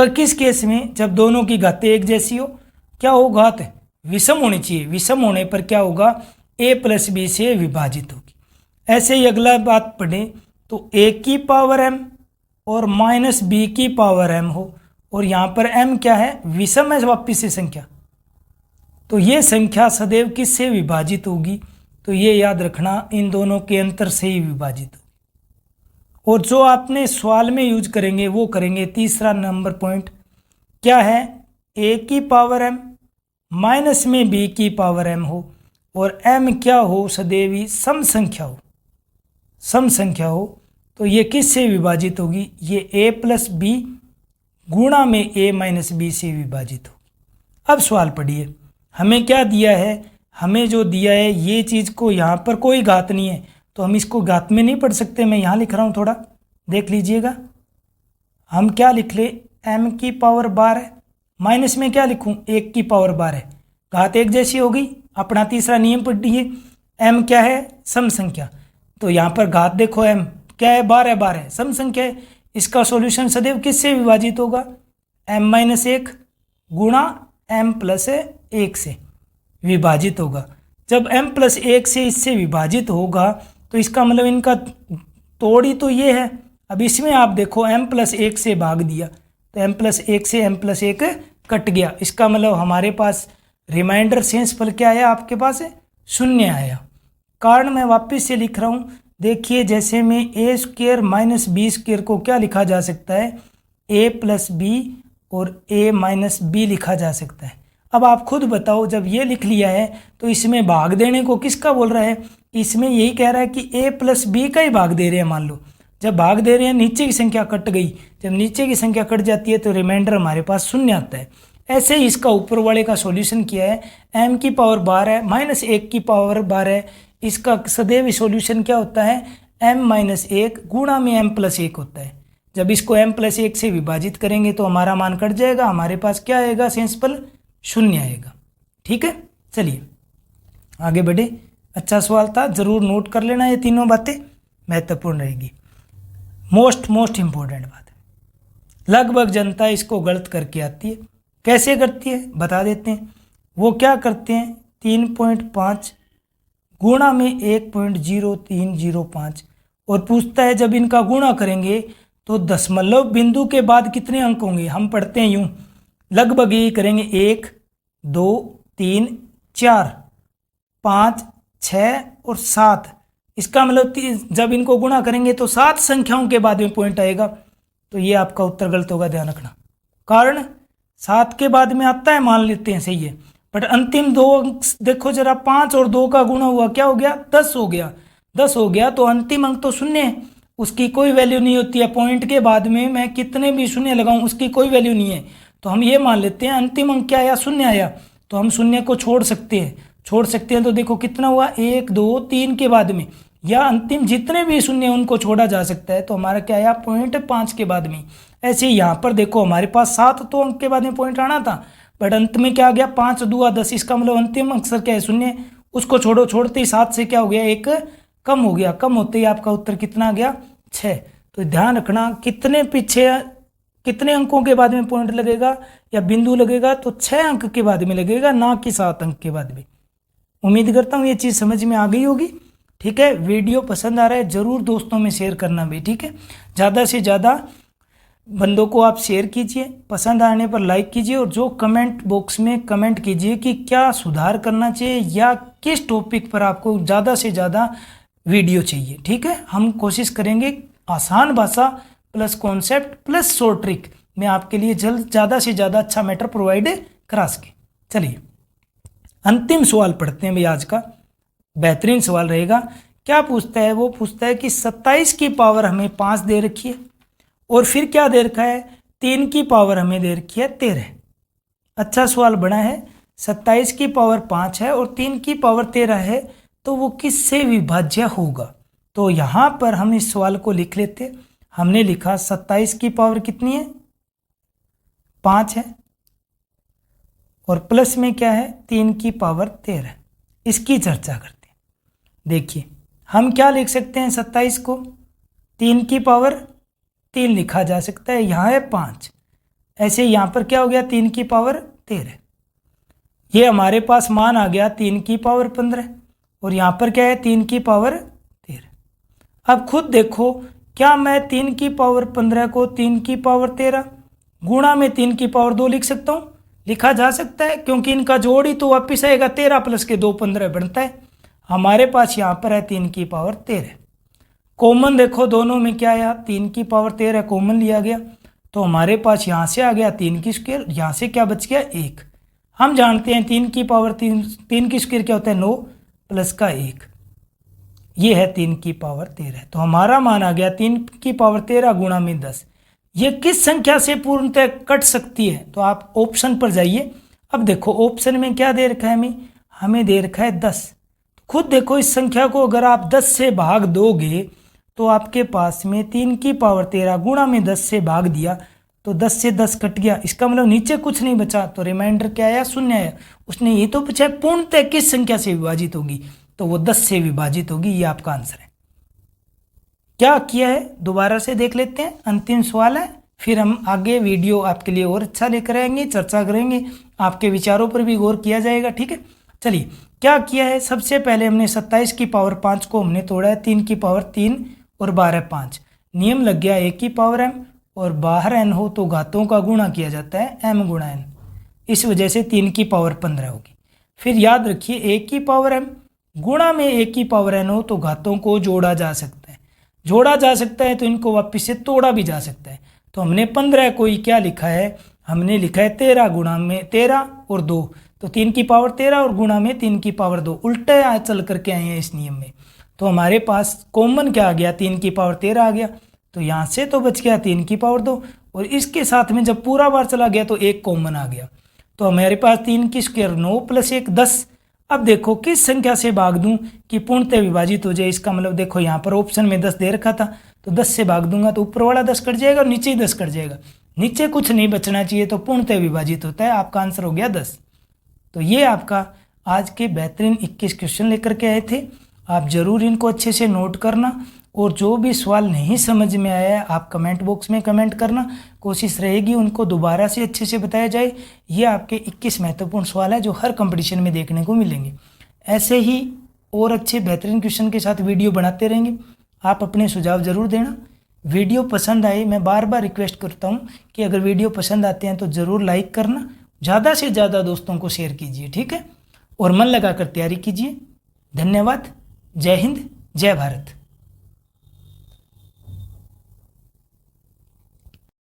किस केस में, जब दोनों की घातें एक जैसी हो, क्या हो घात विषम होनी चाहिए, विषम होने पर क्या होगा a प्लस b से विभाजित होगी। ऐसे ही अगला बात पढ़े तो a की पावर m और माइनस b की पावर m हो, और यहाँ पर m क्या है विषम है वापिस से संख्या, तो ये संख्या सदैव किस से विभाजित होगी, तो ये याद रखना इन दोनों के अंतर से ही विभाजित होगी। और जो आपने सवाल में यूज करेंगे वो करेंगे। तीसरा नंबर पॉइंट क्या है, a की पावर m माइनस में b की पावर m हो और m क्या हो सदैव ही सम संख्या हो, सम संख्या हो, तो ये किस से विभाजित होगी, ये a प्लस बी गुणा में a माइनस बी से विभाजित होगी। अब सवाल पढ़िए, हमें क्या दिया है, हमें जो दिया है ये चीज़ को यहाँ पर कोई घात नहीं है तो हम इसको घात में नहीं पढ़ सकते। मैं यहाँ लिख रहा हूँ, थोड़ा देख लीजिएगा। हम क्या लिख ले, m की पावर 12 माइनस में क्या लिखूँ 1 की पावर 12, घात एक जैसी हो गई। अपना तीसरा नियम पढ़िए, m क्या है सम संख्या, तो यहाँ पर घात देखो m क्या है 12 12 सम संख्या है, इसका सॉल्यूशन सदैव किससे विभाजित होगा m माइनस 1 गुणा m प्लस 1 से विभाजित होगा। जब m+1 से इससे विभाजित होगा तो इसका मतलब इनका तोड़ ही तो ये है। अब इसमें आप देखो m+1 से भाग दिया तो m+1 से m+1 कट गया, इसका मतलब हमारे पास रिमाइंडर शेषफल क्या आया, आपके पास है 0 आया। कारण मैं वापस से लिख रहा हूँ, देखिए जैसे में a² - b² को क्या लिखा जा सकता है, a+b और a-b लिखा जा सकता है। अब आप खुद बताओ, जब ये लिख लिया है तो इसमें भाग देने को किसका बोल रहा है, इसमें यही कह रहा है कि a+b का ही भाग दे रहे हैं। मान लो जब भाग दे रहे हैं नीचे की संख्या कट गई, जब नीचे की संख्या कट जाती है तो रिमाइंडर हमारे पास 0 आता है। ऐसे ही इसका ऊपर वाले का सॉल्यूशन किया है, m⁻12 -1 की पावर 12, इसका सदैव सॉल्यूशन क्या होता है, m-1 गुणा में m+1 होता है। जब इसको m+1 से विभाजित करेंगे तो हमारा मान कट जाएगा, हमारे पास क्या आएगा, शेषफल 0 आएगा। ठीक है, चलिए आगे बढ़े। अच्छा सवाल था, जरूर नोट कर लेना, ये तीनों बातें महत्वपूर्ण रहेगी। मोस्ट इम्पोर्टेंट बात है, लगभग जनता इसको गलत करके आती है। कैसे करती है बता देते हैं। वो क्या करते हैं, 3.5 गुणा में 1.0305 और पूछता है जब इनका गुणा करेंगे तो दशमलव बिंदु के बाद कितने अंक होंगे। हम पढ़ते हैं यूं, लगभग यही करेंगे, 1 2 3 4 5 6 और 7। इसका मतलब जब इनको गुणा करेंगे तो 7 संख्याओं के बाद में पॉइंट आएगा, तो ये आपका उत्तर गलत होगा, ध्यान रखना। कारण 7 के बाद में आता है, मान लेते हैं सही है, बट अंतिम 2 अंक देखो जरा, 5 और 2 का गुणा हुआ क्या हो गया, 10 हो गया। 10 हो गया तो अंतिम अंक तो 0 है, उसकी कोई वैल्यू नहीं होती है। पॉइंट के बाद में मैं कितने भी 0 लगाऊं उसकी कोई वैल्यू नहीं है। तो हम ये मान लेते हैं अंतिम अंक क्या आया, 0 आया, तो हम 0 को छोड़ सकते हैं। तो देखो कितना हुआ, 1 2 3 के बाद में, या अंतिम जितने भी 0 उनको छोड़ा जा सकता है। तो हमारा क्या आया, 0.5 के बाद में। ऐसे ही यहाँ पर देखो हमारे पास 7 तो अंक के बाद में पॉइंट आना था, बट अंत में क्या आ गया, 5 दूआ 10, इसका मतलब अंतिम अक्षर क्या है, 0। उसको छोड़ते ही 7 से क्या हो गया, 1 कम हो गया। कम होते ही आपका उत्तर कितना आ गया, 6। तो ध्यान रखना, कितने अंकों के बाद में पॉइंट लगेगा या बिंदु लगेगा, तो 6 अंक के बाद में लगेगा, ना कि 7 अंक के बाद में। उम्मीद करता हूँ ये चीज़ समझ में आ गई होगी। ठीक है, वीडियो पसंद आ रहा है जरूर दोस्तों में शेयर करना भी। ठीक है, ज़्यादा से ज़्यादा बंदों को आप शेयर कीजिए, पसंद आने पर लाइक कीजिए, और जो कमेंट बॉक्स में कमेंट कीजिए कि क्या सुधार करना चाहिए या किस टॉपिक पर आपको ज़्यादा से ज़्यादा वीडियो चाहिए। ठीक है, हम कोशिश करेंगे आसान भाषा plus concept plus short trick में आपके लिए जल्द ज़्यादा से ज़्यादा अच्छा मैटर प्रोवाइड करा सके। चलिए अंतिम सवाल पढ़ते हैं भाई, आज का बेहतरीन सवाल रहेगा। क्या पूछता है, वो पूछता है कि 27 की पावर हमें 5 दे रखी है, और फिर क्या दे रखा है, 3 की पावर हमें दे रखी है 13। अच्छा सवाल बना है, 27 की पावर 5 है और 3 की पावर 13 है, तो वो किससे विभाज्य होगा। तो यहाँ पर हम इस सवाल को लिख लेते। हमने लिखा 27 की पावर कितनी है, 5 है, और प्लस में क्या है, 3 की पावर 13। इसकी चर्चा करते हैं। देखिए हम क्या लिख सकते हैं, 27 को 3 की पावर 3 लिखा जा सकता है, यहाँ है 5। ऐसे यहाँ पर क्या हो गया, 3 की पावर 13। ये हमारे पास मान आ गया 3 की पावर 15, और यहाँ पर क्या है, 3 की पावर 13। अब खुद देखो, क्या मैं 3 की पावर 15 को 3 की पावर 13 गुणा में 3 की पावर 2 लिख सकता हूँ। लिखा जा सकता है, क्योंकि इनका जोड़ ही तो वापिस आएगा, 13 प्लस के 2 15 बनता है। हमारे पास यहाँ पर है 3 की पावर 13। कॉमन देखो दोनों में क्या आया, 3 की पावर 13 कॉमन लिया गया, तो हमारे पास यहाँ से आ गया 3 की स्क्वायर, यहाँ से क्या बच गया 1। हम जानते हैं 3 की पावर 3 की स्क्वायर क्या होता है, 9 प्लस का 1, ये है 3 की पावर 13। तो हमारा मान आ गया 3 की पावर 13 गुणा में 10। ये किस संख्या से पूर्णतः कट सकती है, तो आप ऑप्शन पर जाइए। अब देखो ऑप्शन में क्या दे रखा है, हमें दे रखा है 10। खुद देखो इस संख्या को अगर आप 10 से भाग दोगे तो आपके पास में 3 की पावर 13 गुणा में 10 से भाग दिया तो 10 से 10 कट गया, इसका मतलब नीचे कुछ नहीं बचा, तो रिमाइंडर क्या आया, 0 आया। उसने ये तो पूछा पूर्णतः किस संख्या से विभाजित होगी, तो वो 10 से विभाजित होगी, ये आपका आंसर है। क्या किया है दोबारा से देख लेते हैं, अंतिम सवाल है, फिर हम आगे वीडियो आपके लिए और अच्छा लेकर आएंगे, चर्चा करेंगे, आपके विचारों पर भी गौर किया जाएगा। ठीक है, चलिए क्या किया है, सबसे पहले हमने 27 की पावर 5 को हमने तोड़ा है 3 की पावर 3 और 12 5। नियम लग गया 1 की पावर m और बाहर n हो तो घातों का गुणा किया जाता है m गुणा n, इस वजह से 3 की पावर 15 होगी। फिर याद रखिए 1 की पावर m गुणा में 1 की पावर n हो तो घातों को जोड़ा जा सकता है, जोड़ा जा सकता है तो इनको वापस से तोड़ा भी जा सकता है। तो हमने 15 को ही क्या लिखा है, हमने लिखा है 13 गुणा में 13 और 2, तो 3 की पावर 13 और गुणा में 3 की पावर 2, उल्टा चल करके आए हैं इस नियम में। तो हमारे पास कॉमन क्या आ गया, 3 की पावर 13 आ गया, तो यहाँ से तो बच गया 3 की पावर 2 और इसके साथ में जब पूरा बार चला गया तो 1 कॉमन आ गया। तो हमारे पास 3 की स्क्वायर 9 प्लस 1 10। अब देखो किस संख्या से भाग दूं कि पूर्णतः विभाजित हो जाए, इसका मतलब देखो यहाँ पर ऑप्शन में 10 दे रखा था तो 10 से भाग दूंगा तो ऊपर वाला 10 कट जाएगा और नीचे ही 10 कट जाएगा, नीचे कुछ नहीं बचना चाहिए, तो पूर्णतः विभाजित होता है। आपका आंसर हो गया 10। तो ये आपका आज के बेहतरीन 21 क्वेश्चन लेकर के आए थे। आप ज़रूर इनको अच्छे से नोट करना और जो भी सवाल नहीं समझ में आया है आप कमेंट बॉक्स में कमेंट करना, कोशिश रहेगी उनको दोबारा से अच्छे से बताया जाए। ये आपके 21 महत्वपूर्ण सवाल है जो हर कंपटीशन में देखने को मिलेंगे। ऐसे ही और अच्छे बेहतरीन क्वेश्चन के साथ वीडियो बनाते रहेंगे। आप अपने सुझाव ज़रूर देना। वीडियो पसंद आए, मैं बार बार रिक्वेस्ट करता हूँ कि अगर वीडियो पसंद आते हैं तो ज़रूर लाइक करना, ज़्यादा से ज़्यादा दोस्तों को शेयर कीजिए, ठीक है, और मन लगा कर तैयारी कीजिए। धन्यवाद। जय हिंद, जय भारत।